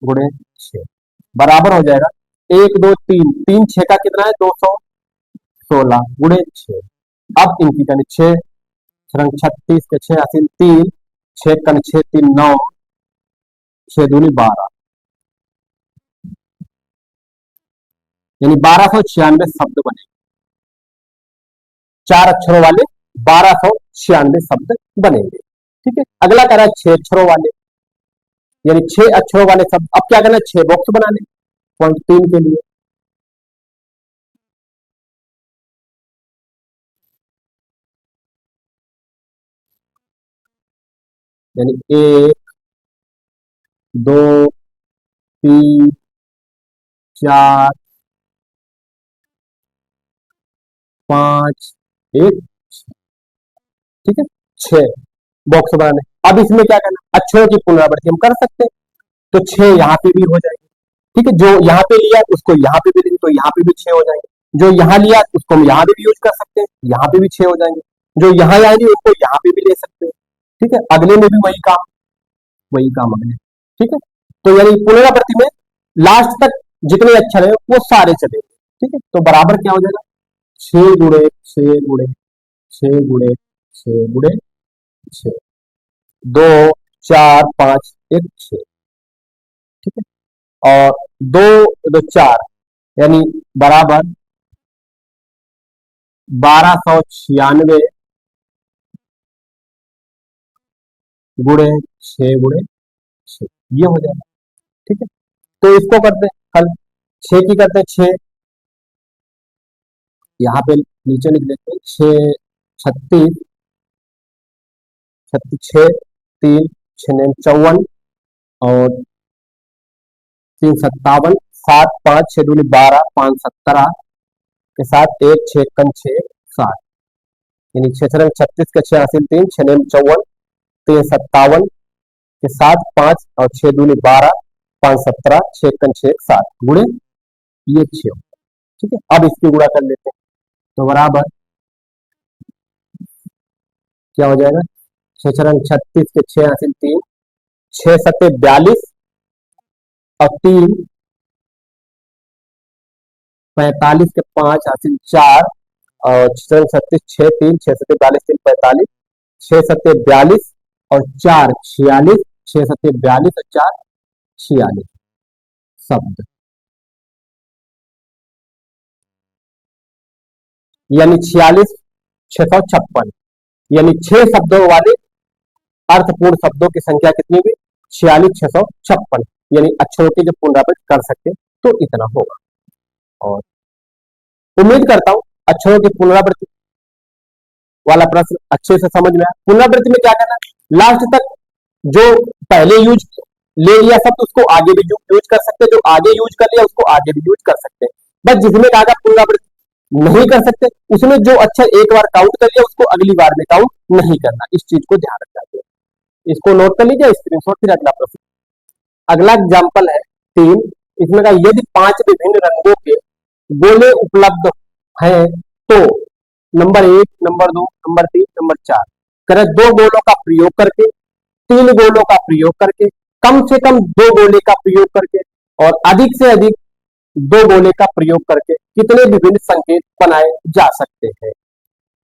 गुणे छह, बराबर हो जाएगा एक दो तीन, तीन छह का कितना है, 216 गुणे छह। अब इनकी गणित, छह रंग 36 के छह असीन तीन, छह कन छह तीन 9, छह दूनी 12, यानी 1296 शब्द बने, चार अक्षरों वाले 1296 शब्द बनेंगे। ठीक है, अगला कह रहा है छह अक्षरों वाले, यानी छह अक्षरों वाले शब्द। अब क्या करना है, छह बॉक्स बनाने पॉइंट तीन के लिए। यानी एक, दो, तीन, चार, पांच, एक, ठीक है, छह बॉक्स बनाने। अब इसमें क्या करना, अक्षरों की पुनरावृत्ति हम कर सकते हैं, तो छह यहाँ पे भी हो जाएगी। ठीक है, जो यहाँ पे लिया उसको यहाँ पे भी लेंगे, तो यहाँ पे भी छह हो जाएंगे। जो यहाँ लिया उसको हम यहाँ पे भी यूज कर सकते हैं, यहाँ पे भी छह हो जाएंगे। जो यहाँ आएंगे उसको यहाँ पे भी ले सकते हैं। ठीक है, अगले में भी वही काम, वही काम अगले। ठीक है, तो यानी पुनरावृत्ति में लास्ट तक जितने अक्षर है वो सारे चलेंगे। ठीक है, तो बराबर क्या हो जाएगा, छह गुणे छह गुणे छह गुणे छह गुणे छह, दो, चार, पांच, एक, छह। ठीक है, और दो, दो चार, यानी बराबर 1296 गुणे गुणे छह, ये हो जाएगा। ठीक है, तो इसको करते हैं हल, छह की करते हैं छह, यहाँ पे नीचे लिख देते हैं छह, छत्तीस, छत्तीस छह, तीन छः 54, और तीन 57, सात पांच छह दूनी 12, 5 17 के साथ एक छह कन छह 7, यानी छह 36 के छह हासिल तीन, छः 54, तीन 57 के साथ पांच, और छह दूनी 12, 5 17, छह कन छह 7 गुणे ये छह। ठीक है, अब इसकी गुणा कर लेते हैं, तो बराबर क्या हो जाएगा, छह 36 के छह हासिल तीन, छह 42 और तीन 45 के पांच हासिल चार, और 36 छह तीन, छह 42 तीन 45, छह 42 और चार 46, छह 42 और चार 46 शब्द, यानी 46 656, यानी छह शब्दों वाले अर्थपूर्ण शब्दों की संख्या कितनी हुई, 46 656, यानी अक्षरों की जो पुनरावृत्ति कर सकते हैं, तो इतना होगा। और उम्मीद करता हूं अक्षरों की पुनरावृत्ति वाला प्रश्न अच्छे से समझ में आया। पुनरावृत्ति में क्या करना, लास्ट तक जो पहले यूज ले लिया शब्द उसको आगे भी यूज कर सकते हैं, जो आगे यूज कर लिया उसको आगे भी यूज कर सकते हैं। बस जिसमें कहा पुनरावृत्ति नहीं कर सकते उसमें जो अक्षर एक बार काउंट कर लिया उसको अगली बार में काउंट नहीं करना, इस चीज को ध्यान रखना चाहिए। इसको नोट कर लीजिए, स्क्रीनशॉट। फिर अगला प्रश्न, अगला एग्जाम्पल है तीन, इसमें कहा यदि पांच विभिन्न रंगों के गोले उपलब्ध हैं तो नंबर एक, नंबर दो, नंबर तीन, नंबर चार, करें दो गोलों का प्रयोग करके, तीन गोलों का प्रयोग करके, कम से कम दो गोले का प्रयोग करके, और अधिक से अधिक दो गोले का प्रयोग करके कितने विभिन्न संकेत बनाए जा सकते हैं।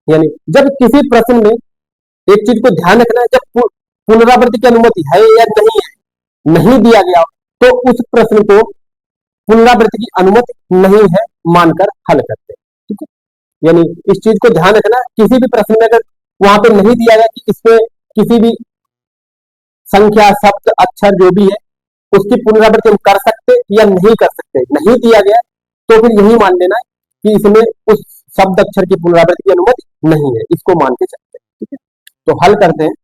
यानी जब किसी प्रश्न में एक चीज को ध्यान रखना है, जब पुनरावृत्ति की अनुमति है या नहीं है, नहीं दिया गया तो उस प्रश्न को पुनरावृत्ति की अनुमति नहीं है मानकर हल करते हैं। ठीक है, यानी इस चीज को ध्यान रखना, किसी भी प्रश्न में अगर वहां पे नहीं दिया गया कि इसमें किसी भी संख्या शब्द अक्षर जो भी है उसकी पुनरावृत्ति हम कर सकते या नहीं कर सकते, नहीं दिया गया तो फिर यही मान लेना है कि इसमें उस शब्द अक्षर की पुनरावृत्ति की अनुमति नहीं है, इसको मान के चलते हैं। ठीक है, तो हल करते हैं।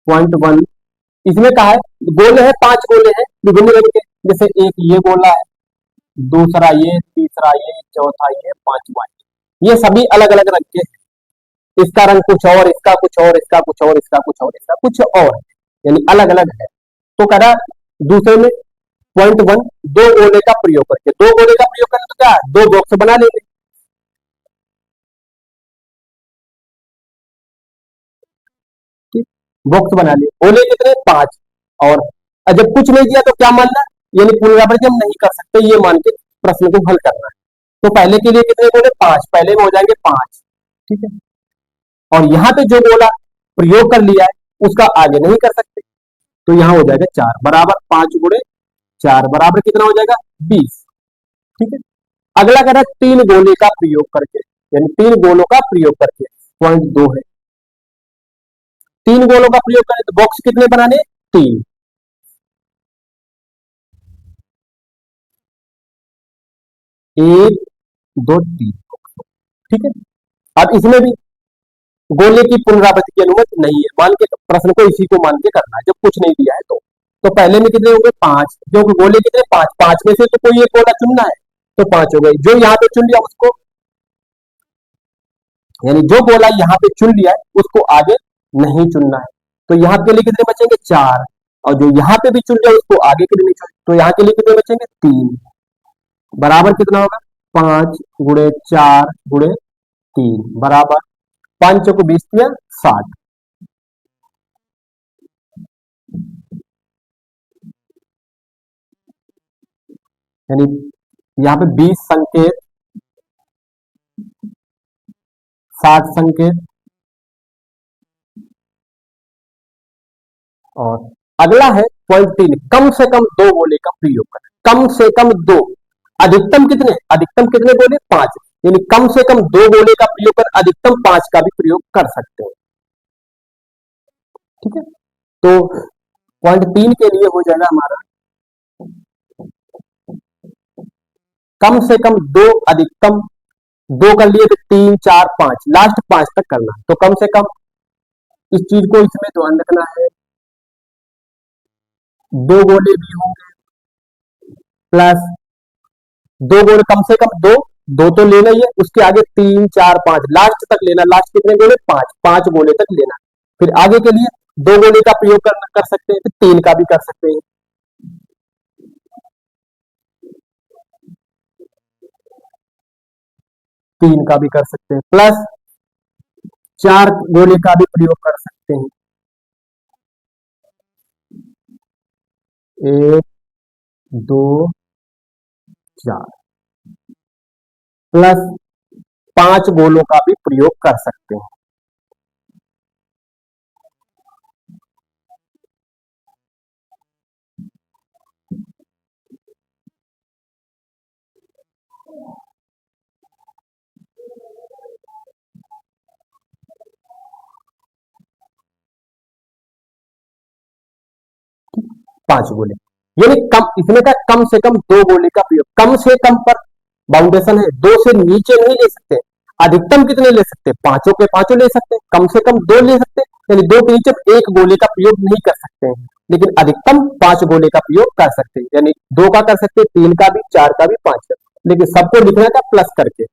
पॉइंट वन, इसमें कहा है गोले हैं, 5 गोले हैं विभिन्न रंग के, जैसे एक ये गोला है, दूसरा ये, तीसरा ये, चौथा ये, पांचवा ये सभी अलग अलग रंग के हैं। इसका रंग कुछ और, इसका कुछ और, इसका कुछ और, इसका कुछ और, इसका कुछ और, यानी अलग अलग है। तो कह रहा दूसरे में पॉइंट वन, दो गोले का प्रयोग करके, दो गोले का प्रयोग करें तो क्या, दो बॉक्स बना लेंगे। बॉक्स बना लिए, गोले कितने, 5। और जब कुछ नहीं दिया तो क्या मानना, यानी पुनरावृत्ति हम नहीं कर सकते, ये मान के प्रश्न को हल करना है। तो पहले के लिए कितने गोले, 5, पहले में हो जाएंगे 5। ठीक है, और यहाँ पे जो गोला प्रयोग कर लिया है उसका आगे नहीं कर सकते, तो यहाँ हो जाएगा 4 बराबर 5 गुणे 4 बराबर कितना हो जाएगा, 20। ठीक है, अगला कह रहा है 3 गोले का प्रयोग करके, यानी 3 गोलों का प्रयोग करके, पॉइंट 2 है। 3 गोलों का प्रयोग करें तो बॉक्स कितने बनाने, 3। 1 2 3। ठीक है, अब इसमें भी गोले की पुनरावृत्ति की अनुमति नहीं है, मान के प्रश्न को इसी को मान के करना है, जब कुछ नहीं दिया है तो पहले में कितने होंगे, 5, जो गोले कितने, 5, 5 में से तो कोई एक गोला चुनना है, तो 5 हो गए। जो यहाँ पे चुन लिया उसको, यानी जो गोला यहाँ पे चुन लिया है उसको आगे नहीं चुनना है, तो यहाँ के लिए कितने बचेंगे, 4। और जो यहाँ पे भी चुन लिया उसको आगे के लिए नहीं चुन, तो यहाँ के लिए कितने बचेंगे, 3 बराबर कितना होगा, 5 गुणे 4 गुणे 3 बराबर 5 को 20 दिया 60। यानी यहाँ पे 20 संकेत, 60 संकेत, और अगला है पॉइंट 3, कम से कम 2 गोले का प्रयोग करें, कम से कम 2, अधिकतम कितने, अधिकतम कितने गोले, 5, यानी कम से कम 2 गोले का प्रयोग कर अधिकतम 5 का भी प्रयोग कर सकते हैं। ठीक है, तो पॉइंट 3 के लिए हो जाएगा हमारा कम से कम 2, अधिकतम 2 कर लिए तो 3 4 5, लास्ट 5 तक करना है, तो कम से कम इस चीज को इसमें ध्यान रखना है, 2 गोले भी होंगे, प्लस 2 गोले, कम से कम 2, 2 तो लेना ही है, उसके आगे 3 4 5 लास्ट तक लेना, लास्ट कितने गोले, 5, 5 गोले तक लेना। फिर आगे के लिए 2 गोले का प्रयोग कर सकते हैं, फिर 3 का भी कर सकते हैं, 3 का भी कर सकते हैं, प्लस 4 गोले का भी प्रयोग कर सकते हैं, 1 2 4, प्लस 5 गोलों का भी प्रयोग कर सकते हैं। 5 गोले, यानी कम, इसमें का कम से कम 2 गोले का प्रयोग, कम से कम पर बाउंडेशन है, 2 से नीचे नहीं ले सकते। अधिकतम कितने ले सकते, पांचों के पांचों ले सकते हैं, कम से कम 2 ले सकते हैं, यानी 2 के नीचे 1 गोले का प्रयोग नहीं कर सकते हैं, लेकिन अधिकतम 5 गोले का प्रयोग कर सकते हैं, यानी 2 का कर सकते हैं, 3 का भी, 4 का भी, 5 का, लेकिन सबको लिखना था प्लस करके।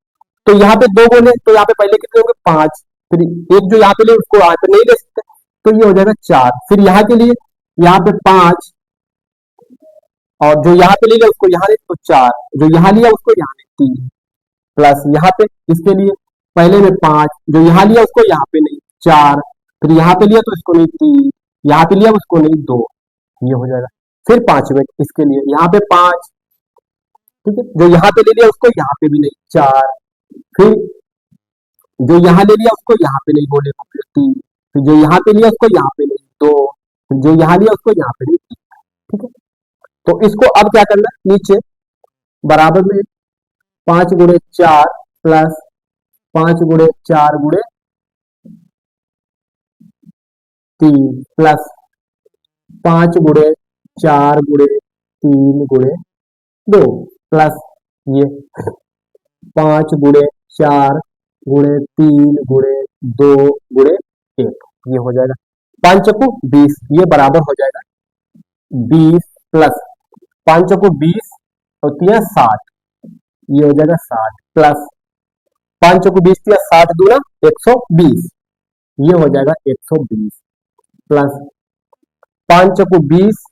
तो यहाँ पे 2 गोले, तो यहाँ पे पहले कितने होंगे, 5, फिर एक जो यहाँ पे ले उसको यहाँ पे नहीं ले सकते, तो ये हो जाएगा 4, फिर यहाँ के लिए यहाँ पे 5, और जो यहाँ पे लिया उसको यहाँ ले तो 4, जो यहाँ लिया उसको यहाँ ले 3, प्लस यहाँ पे इसके लिए पहले में 5, जो यहाँ लिया उसको यहाँ पे नहीं 4, फिर यहाँ पे लिया तो इसको नहीं 3, यहाँ पे लिया उसको नहीं 2, ये हो जाएगा। फिर 5वें इसके लिए यहाँ पे 5, ठीक है, जो यहाँ पे ले लिया उसको यहाँ पे भी नहीं 4, फिर जो यहाँ ले लिया उसको यहाँ पे नहीं बोले 3, फिर जो यहाँ पे लिया उसको यहाँ पे नहीं 2, फिर जो यहाँ लिया उसको यहाँ पे नहीं 3। ठीक है, तो इसको अब क्या करना है, नीचे बराबर में 5 गुणे 4 प्लस 5 गुणे 4 गुणे 3 प्लस 5 गुणे 4 गुणे 3 गुणे 2 प्लस ये 5 गुणे 4 गुणे 3 गुणे 2 गुणे 1, ये हो जाएगा 5 चौको 20, ये बराबर हो जाएगा 20 प्लस 5 चौको 20 होती है 60, ये हो जाएगा 60 प्लस 5 चौको 20 या 60 दूना 120, ये हो जाएगा 120 प्लस 5 चौको 20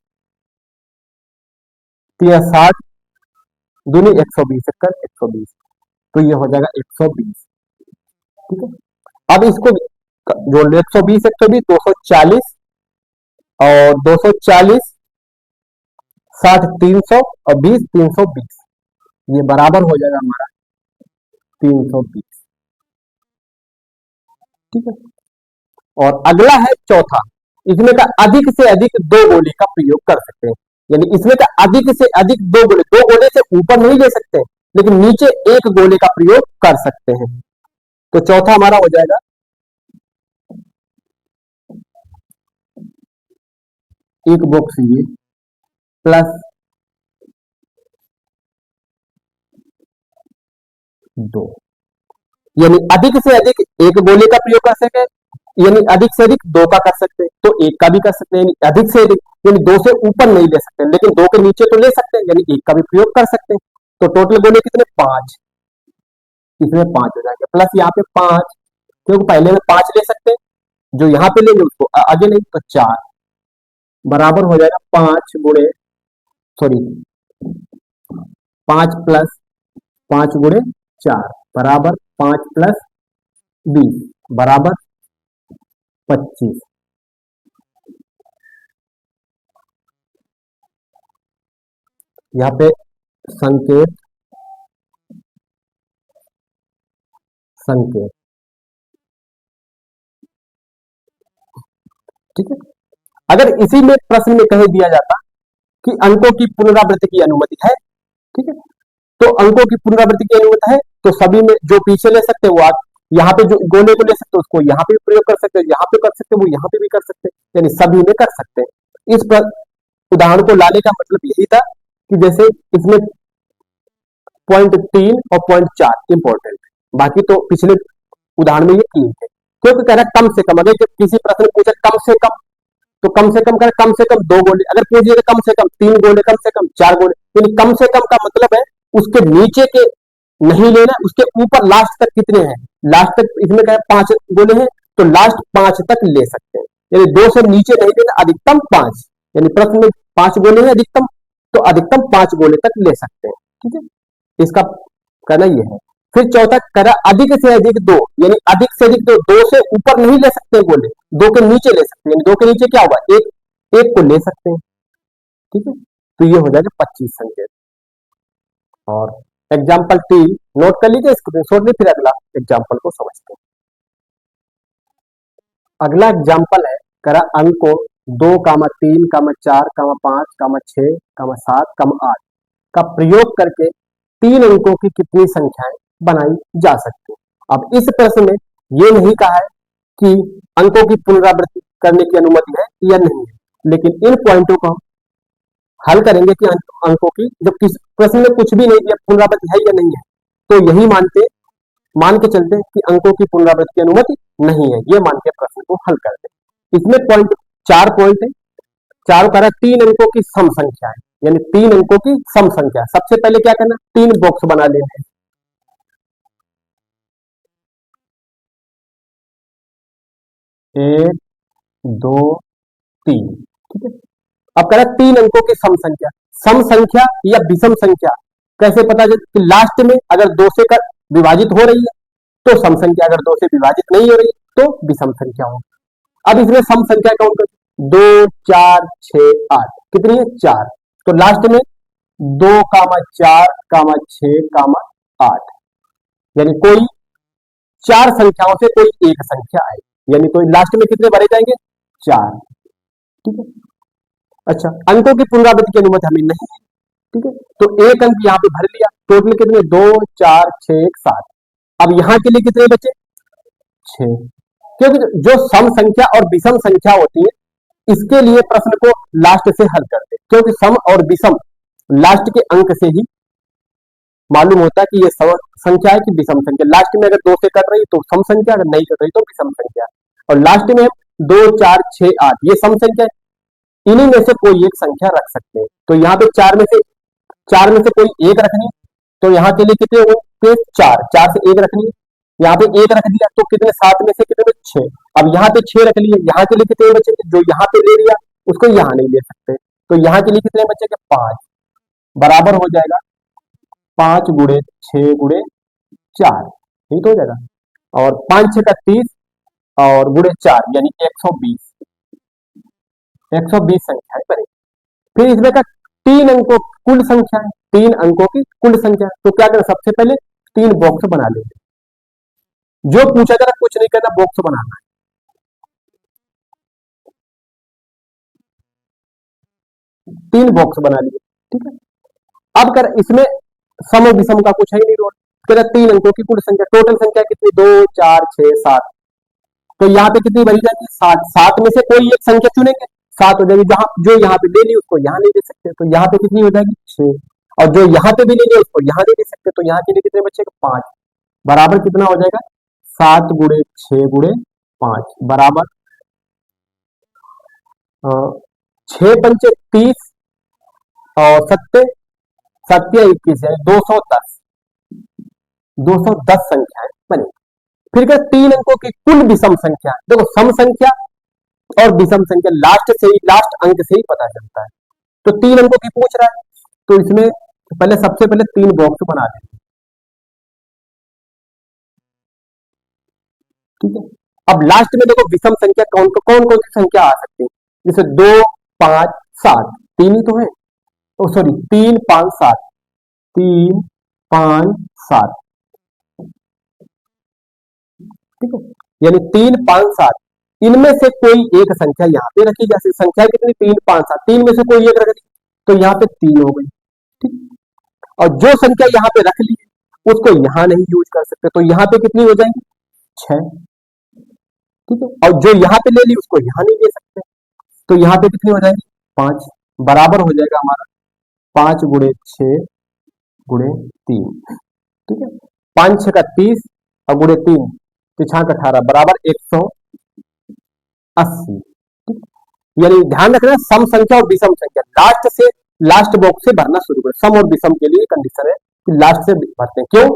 या 60 दूनी 120 120, तो ये हो जाएगा 120। ठीक है, अब इसको जोड़ लो 120 120 240 और 240 60 300 और 20 320, ये बराबर हो जाएगा हमारा 320। ठीक है, और अगला है चौथा, इसमें का अधिक से अधिक 2 गोले का प्रयोग कर सकते हैं, यानी इसमें का अधिक से अधिक 2 गोले से ऊपर नहीं ले सकते, लेकिन नीचे 1 गोले का प्रयोग कर सकते हैं। तो चौथा हमारा हो जाएगा एक बॉक्स ये प्लस 2, यानी अधिक से अधिक 1 गोले का प्रयोग कर सके, यानी अधिक से अधिक 2 का कर सकते हैं, तो 1 का भी कर सकते हैं, यानी अधिक से अधिक, यानी 2 से ऊपर नहीं ले सकते, लेकिन 2 के नीचे तो ले सकते हैं, यानी 1 का भी प्रयोग कर सकते हैं। तो टोटल गोले कितने 5, इसमें 5 हो जाएंगे प्लस यहाँ पे 5, क्योंकि पहले में 5 ले सकते हैं, जो यहाँ पे लेंगे उसको आगे नहीं, तो 4 बराबर हो जाएगा 5 गुणे सॉरी 5 प्लस 5 गुणे 4 बराबर 5 प्लस 20 बराबर 25। यहाँ पे संकेत संकेत, ठीक है। अगर इसी में प्रश्न में कह दिया जाता कि अंकों की पुनरावृत्ति की अनुमति है, ठीक है, तो अंकों की पुनरावृत्ति की अनुमति है, तो सभी में जो पीछे ले सकते हैं वो आप यहाँ पे जो गोले को ले सकते हो उसको यहाँ पे भी प्रयोग कर सकते हो, यहाँ पे कर सकते हो वो यहाँ पे भी कर सकते हैं, यानी सभी में कर सकते हैं। इस पर उदाहरण को लाने का मतलब यही था कि जैसे इसमें पॉइंट 3 और पॉइंट 4 इंपॉर्टेंट है, बाकी तो पिछले उदाहरण में ये 3 थे, क्योंकि कह रहा कम से कम, अगर किसी प्रश्न पूछे कम से कम, तो कम से कम करे कम से कम 2 गोले, अगर पूछिए कम से कम 3 गोले, कम से कम 4 गोले, यानी कम से कम का मतलब है उसके नीचे के नहीं लेना, उसके ऊपर लास्ट तक कितने हैं, लास्ट तक इसमें क्या 5 गोले हैं, तो लास्ट 5 तक ले सकते हैं, यानी 2 से नीचे नहीं लेना, अधिकतम 5, यानी प्रश्न में 5 गोले हैं अधिकतम, तो अधिकतम 5 गोले तक ले सकते हैं। ठीक है, इसका कहना यह है। फिर चौथा कह रहा अधिक से अधिक 2, यानी अधिक से अधिक 2 से ऊपर नहीं ले सकते गोले, 2 के नीचे ले सकते हैं, 2 के नीचे क्या होगा, एक को ले सकते हैं। ठीक है, तो ये हो जाएगा 25 संकेत। और एग्जाम्पल 3 नोट कर लीजिए, स्क्रीनशॉट में, फिर अगला एग्जाम्पल को समझते हैं। अगला एग्जाम्पल है, करा अंक 2, 3, 4, 5, 6, 7, 8 का प्रयोग करके 3 अंकों की कितनी संख्याएं बनाई जा सकती है। अब इस प्रश्न में ये नहीं कहा है कि अंकों की पुनरावृत्ति करने की अनुमति है या नहीं है, लेकिन इन पॉइंटों को हम हल करेंगे कि अंकों की, जब किस प्रश्न में कुछ भी नहीं दिया पुनरावृत्ति है या नहीं है, तो यही मान के चलते कि अंकों की पुनरावृत्ति की अनुमति नहीं है, ये मान के प्रश्न को हल करते हैं। इसमें पॉइंट 4 पॉइंट है, 4 कह रहा 3 अंकों की सम संख्या है, यानी 3 अंकों की सम संख्या। सबसे पहले क्या करना, 3 बॉक्स बना लेना है, 1 2 3। ठीक है, अब कह रहा 3 अंकों की सम संख्या, सम संख्या या विषम संख्या कैसे पता चले कि लास्ट में अगर 2 से विभाजित हो रही है तो सम संख्या, अगर 2 से विभाजित नहीं हो रही तो विषम संख्या होगी। अब इसमें सम संख्या काउंट कर, 2 4 6 8, कितनी है 4, तो लास्ट में 2, 4, 6, 8, यानी कोई 4 संख्याओं से कोई एक संख्या आए, यानी कोई लास्ट में कितने भरे जाएंगे 4। ठीक है, अच्छा अंकों की पुनरावृत्ति की अनुमति हमें नहीं है। ठीक है, तो एक अंक यहाँ पे भर लिया, टोटल कितने 2 4 6 7। अब यहां के लिए कितने बचे 6, क्योंकि जो सम संख्या और विषम संख्या होती है इसके लिए प्रश्न को लास्ट से हल करते हैं, क्योंकि सम और विषम लास्ट के अंक से ही मालूम होता है कि ये संख्या है कि विषम संख्या। लास्ट में अगर 2 से कट रही तो सम संख्या, अगर नहीं कट रही तो विषम संख्या। और लास्ट में हम 2, 4, 6, 8 ये सम संख्या है। इन्हीं में से कोई एक संख्या रख सकते हैं। तो यहाँ पे चार में से कोई एक रखनी, तो यहाँ के लिए कितने हो गए? चार, चार से एक रखनी है। यहाँ पे एक रख दिया तो कितने? 7 में से कितने बचे? 6। अब यहाँ पे 6 रख लिए, यहाँ के लिए कितने बचेंगे? जो यहाँ पे ले लिया उसको यहाँ नहीं ले सकते, तो यहाँ के लिए कितने बचेंगे? 5। बराबर हो जाएगा 5 गुणे 6 गुणे 4, ठीक तो हो जाएगा। और 5 6 का 30 और गुणे 4 यानी 120, 120 संख्याएं बनेगी। फिर इसमें का 3 अंकों कुल संख्या है, 3 अंकों की कुल संख्या। तो क्या करें? सबसे पहले 3 बॉक्स बना लेंगे। जो पूछा जा रहा कुछ नहीं करना, बॉक्स बनाना है। 3 बॉक्स बना लिए, ठीक है। अब कर इसमें सम और विषम का कुछ है ही नहीं रोल। कह रहा 3 अंकों की कुल संख्या, टोटल संख्या कितनी? 2, 4, 6, 7। तो यहाँ पे कितनी भरी जाएगी? 7। 7 में से कोई एक संख्या चुनेंगे, 7 हो जाएगी। जहां जो यहाँ पे ले ली उसको यहाँ नहीं दे सकते, तो यहाँ पे कितनी हो जाएगी? 6। और जो यहाँ पे भी ले लिया उसको यहाँ नहीं दे सकते, तो यहाँ के लिए कितने बचेगा? 5। बराबर कितना हो जाएगा? 7 गुणे 6 गुणे 5 बराबर 6 पंचे 30 और 7 7 21 है 210, 210 संख्याएं बनेगी। फिर क्या? 3 अंकों की कुल विषम संख्या। देखो सम संख्या और विषम संख्या लास्ट से ही, लास्ट अंक से ही पता चलता है। तो 3 अंकों की पूछ रहा है, तो इसमें पहले सबसे पहले 3 बॉक्स बना देंगे, ठीक है। अब लास्ट में देखो विषम संख्या कौन कौन सी संख्या आ सकती है? जैसे 2, 5, 7, 3 ही तो है। ओ सॉरी, 3, 5, 7, 3, 5, 7, ठीक है। यानी 3, 5, 7 इनमें से कोई एक संख्या यहाँ पे रखी। जैसे संख्या कितनी? 3, 5, 7, 3 में से कोई एक रख दी, तो यहाँ पे 3 हो गई, ठीक। और जो संख्या यहाँ पे रख ली उसको यहाँ नहीं यूज कर सकते, तो यहाँ पे कितनी हो जाएंगी? 6, ठीक है। और जो यहाँ पे ले ली उसको यहाँ नहीं ले सकते, तो यहाँ पे कितनी हो जाएगी? 5। बराबर हो जाएगा हमारा 5 गुणे 6 गुणे 3, ठीक है। 5 6 का 30 और गुणे 3 तो 6 का 18 बराबर 180, ठीक। यानी ध्यान रखना सम संख्या और विषम संख्या लास्ट से, लास्ट बॉक्स से भरना शुरू करें। सम और विषम के लिए कंडीशन है कि लास्ट से भरते हैं। क्यों?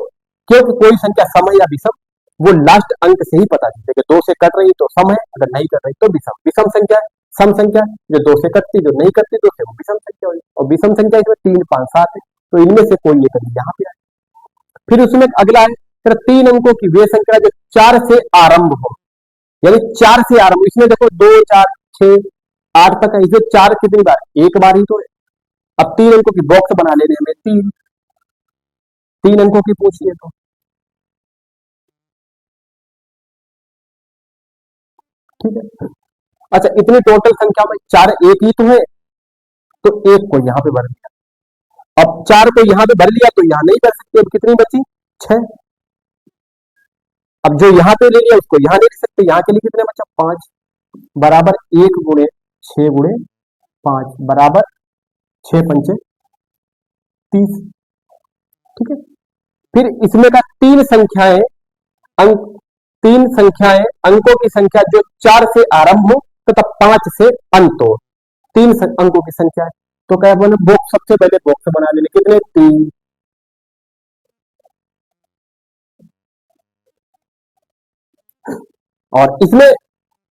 क्योंकि कोई संख्या सम है या विषम वो लास्ट अंक से ही पता चलता है कि 2 से कट रही तो सम है, अगर नहीं कट रही तो विषम। विषम संख्या सम संख्या जो 2 से कटती, जो नहीं कटती तो वो विषम संख्या होगी। और विषम संख्या इसमें 3, 5, 7 है, तो इनमें से कोई एक यहाँ पे आए। फिर उसमें अगला है 3 अंकों की वे संख्या जो 4 से आरंभ हो, यानी 4 से आरंभ। इसमें देखो 2, 4, 6, 8 तक है। इसे 4 कितनी बार? एक बार ही तो है। अब 3 अंकों की बॉक्स बना लेने हमें, 3 अंकों की पूछिए तो, ठीक है। अच्छा, इतनी टोटल संख्या में 4 एक ही तो है, तो एक को यहाँ पे भर दिया। अब 4 को यहाँ पे भर लिया तो यहाँ नहीं भर सकते, अब कितनी बची? 6। अब जो यहाँ पे ले लिया उसको यहाँ नहीं ले सकते, यहाँ के लिए कितने बचा? 5। बराबर 1 गुणे 6 गुणे 5 बराबर 6 पंचे 30, ठीक है। फिर इसमें का 3 संख्याएं अंक, 3 संख्याएं अंकों की संख्या जो 4 से आरंभ हो तथा 5 से अंत हो, 3 अंकों की संख्या है। तो क्या बोले? बॉक्स, सबसे पहले बॉक्स बना लेने, कितने? 3। और इसमें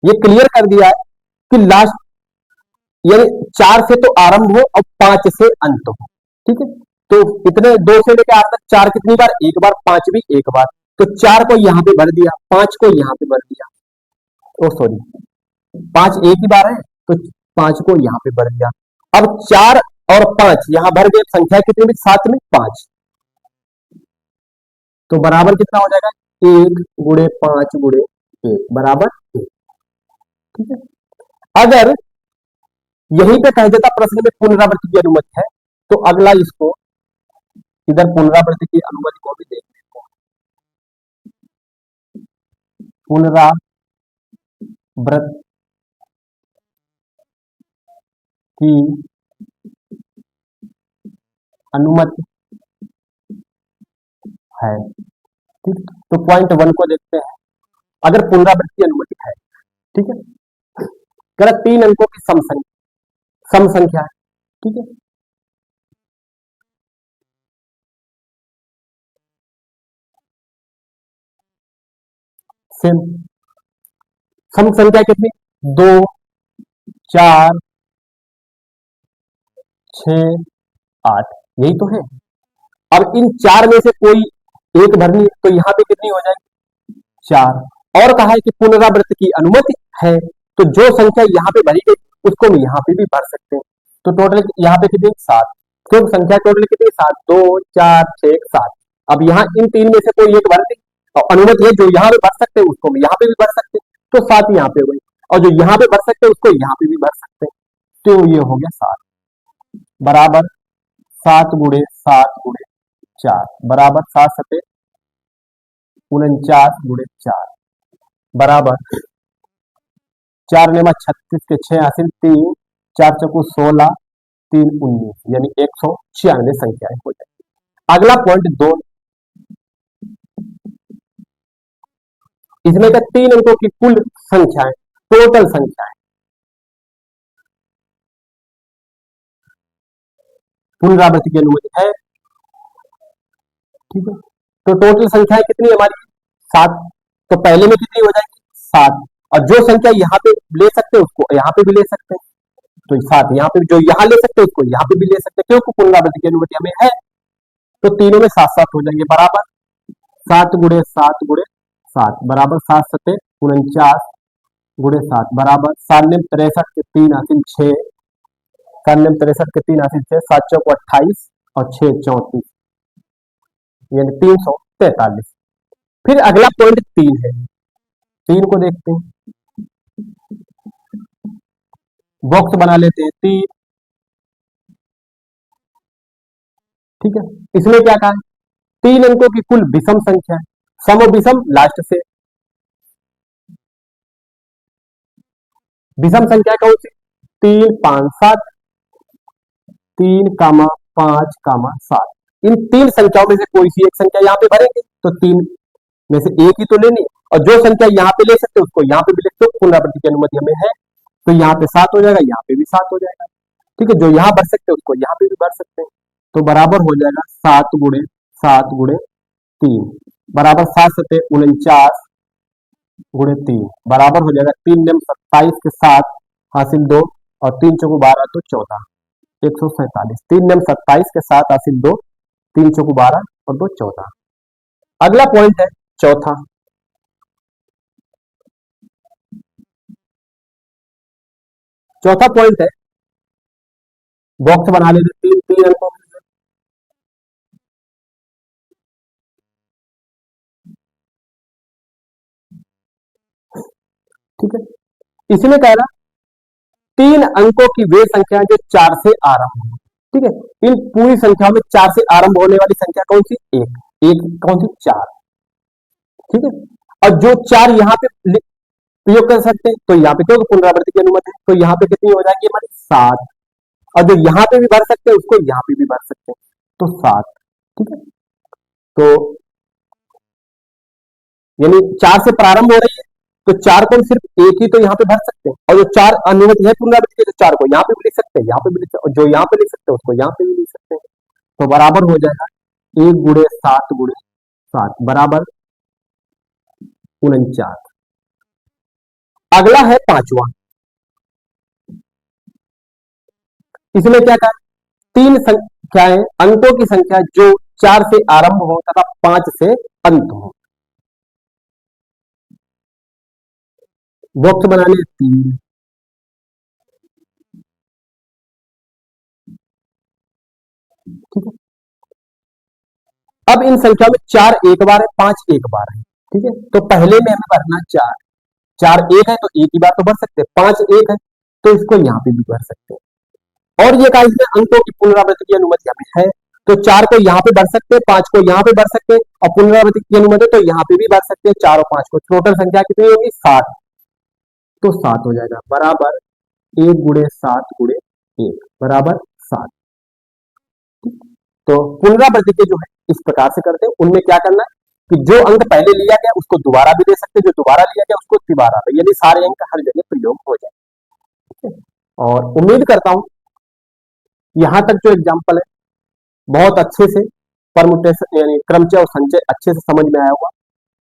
ये क्लियर कर दिया है कि लास्ट यानी 4 से तो आरंभ हो और 5 से अंत हो, ठीक है। तो इतने 2 से लेकर 8 तक 4 कितनी बार? एक बार। 5 भी एक बार। तो 4 को यहां पे भर दिया, 5 को यहां पे भर दिया। ओ सॉरी, 5 एक ही बार है, तो 5 को यहां पे भर दिया। अब 4 और 5 यहां भर गए, संख्या कितनी भी? 7 में 5, तो बराबर कितना हो जाएगा? 1 गुणे 5 गुणे 1 बराबर 1, ठीक है। अगर यहीं पे कह देता प्रश्न में पुनरावृत्ति की अनुमति है, तो अगला इसको इधर पुनरावृत्ति की अनुमति को भी देख लेते हैं। पुनरावृत्ति की अनुमति है। ठीक, तो पॉइंट वन को देखते हैं। अगर पुनरावृत्ति की अनुमति है, ठीक है, अगर तीन अंकों की सम संख्या है, ठीक है, सेम सम संख्या कितनी, दो, चार, छ, आठ, यही तो है। अब इन चार में से कोई एक भरनी है, तो यहां पे कितनी हो जाएगी, चार। और कहा है कि पुनरावृत्ति की अनुमति है, तो जो संख्या यहाँ पे भरी गई उसको हम यहाँ पे भी भर सकते हैं। तो टोटल यहाँ पे कितनी, सात। क्योंकि संख्या टोटल कितनी, सात, दो, चार, छह, सात। अब यहाँ इन तीन में से कोई एक भर दे, और अनुमति है जो यहाँ पे भर सकते हैं उसको हम यहाँ पे भी भर सकते हैं, तो सात यहाँ पे हुई। और जो यहाँ पे भर सकते हैं उसको यहाँ पे भी भर सकते हैं, तो ये हो गया सात, बराबर सात गुणे सात गुणे चार, बराबर सात सते 49 गुणे चार, बराबर चार नेमा 36 के 6 हासिल 3, चार चौको 16, 3 19, यानी 196 संख्याएं हो जाएगी। अगला पॉइंट दो, इसमें का तीन अंकों की कुल संख्याएं, टोटल संख्याएं, पुनरावृत्ति की अनुमति है, ठीक है। तो टोटल संख्याएं कितनी है हमारी, सात। तो पहले में कितनी हो जाएगी, सात। और जो संख्या यहाँ पे ले सकते हैं उसको यहाँ पे भी ले सकते हैं, तो सात यहाँ पे, जो यहाँ ले सकते हैं उसको यहाँ पे भी ले सकते हैं, क्योंकि पुनरावृत्ति की अनुमति हमें है। तो तीनों में सात सात हो जाएंगे, बराबर सात गुणे सात गुणे सात, बराबर सात सते 49 गुणे सात, बराबर 7 ने 63 के 3 हासिल 6, 7 ने 63 के 3 हासिल 6, 7 चौको 28 और 6 34, यानी 343। फिर अगला पॉइंट तीन है, तीन को देखते हैं, बॉक्स बना लेते हैं तीन, ठीक है। इसमें क्या कहा है, तीन अंकों की कुल विषम संख्या, सम और विषम लास्ट से, विषम संख्या कौन सी, 3 5 7, 3 कामा 5 कामा 7, इन तीन संख्याओं में से कोई सी एक संख्या यहाँ पे भरेंगे, तो तीन में से एक ही तो लेनी है, और जो संख्या यहाँ पे ले सकते हो उसको यहाँ पे भी ले सकते हो, पुनरावृत्ति की अनुमति हमें है। तो यहाँ पे सात हो जाएगा, यहाँ पे भी सात हो जाएगा, ठीक है। जो यहाँ भर सकते हैं उसको यहाँ पे भी भर सकते हैं, तो बराबर हो जाएगा सात गुणे तीन, बराबर सात सते 49 गुणे तीन, बराबर हो जाएगा 3 नेम 27 के 7 हासिल 2, और 3 चौको 12 तो 14, 147। 3 नेम 27 के 7 हासिल 2, 3 चौको 12 और 2 14। अगला पॉइंट है चौथा, चौथा पॉइंट है, बॉक्स बना लेते तीन तीन अंकों, ठीक है। इसमें कह रहा तीन अंकों की वे संख्या जो चार से आरंभ हो, ठीक है। इन पूरी संख्याओं में चार से आरंभ होने वाली संख्या कौन सी, एक, एक कौन सी, चार, ठीक है। और जो चार यहाँ पे प्रयोग कर सकते हैं, तो यहाँ पे क्योंकि पुनरावृत्ति की अनुमति है, तो यहाँ पे कितनी हो जाएगी हमारी, सात। और जो यहाँ पे भी भर सकते हैं उसको यहाँ पे भी भर सकते हैं, तो सात, ठीक है। तो यानी चार से प्रारंभ हो रही है, तो चार को हम सिर्फ एक ही तो यहाँ पे भर सकते हैं, और जो चार अनुमति है पुनरावृत्ति के, तो चार को यहाँ पे भी लिख सकते हैं, यहाँ पे भी लिख सकते हैं, और जो यहाँ पे लिख सकते हैं उसको यहाँ पे भी लिख सकते हैं, तो बराबर हो जाएगा एक गुणे सात बराबर 49। अगला है पांचवा, इसमें क्या कहा, तीन संख्याएं, अंकों की संख्या जो चार से आरंभ हो तथा पांच से अंत हो, बॉक्स बनाने तीन, ठीक है। अब इन संख्या में चार एक बार है, पांच एक बार है, ठीक है। तो पहले में हमें भरना चार, चार एक है तो एक ही बार तो भर सकते हैं, पांच एक है तो इसको यहाँ पे भी भर सकते हैं। और ये कहा इसमें अंकों की पुनरावृत्ति की अनुमति हमें है, तो चार को यहाँ पे भर सकते हैं, पांच को यहाँ पे भर सकते हैं, और पुनरावृत्ति की अनुमति तो यहाँ पे भी भर सकते हैं, चार और पांच को, टोटल संख्या कितनी होगी, सात। तो सात हो जाएगा, बराबर एक गुणे सात गुणे एक, बराबर सात। तो पुनरावृत्ति के जो है इस प्रकार से करते हैं। उनमें क्या करना है कि जो अंक पहले लिया गया उसको दोबारा भी दे सकते हैं, जो दोबारा लिया गया उसको तिबारा भी, यानी सारे अंक हर जगह प्रयोग हो जाए। और उम्मीद करता हूं यहां तक जो एग्जाम्पल है बहुत अच्छे से परमुटेशन यानी क्रमचय और संचय अच्छे से समझ में आया होगा।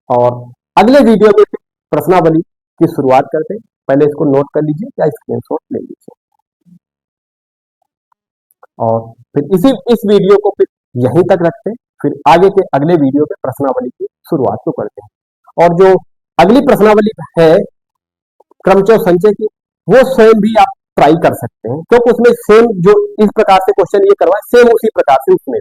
और अगले वीडियो में फिर प्रश्नावली की शुरुआत करते हैं। पहले इसको नोट कर लीजिए या स्क्रीनशॉट ले लीजिए, और फिर इस वीडियो को फिर यहीं तक रखते हैं। फिर आगे के अगले वीडियो में प्रश्नावली की शुरुआत को करते हैं। और जो अगली प्रश्नावली है क्रमचय और संचय की, वो स्वयं भी आप ट्राई कर सकते हैं, क्योंकि उसमें सेम जो इस प्रकार से क्वेश्चन ये करवाए सेम उसी प्रकार से उसमें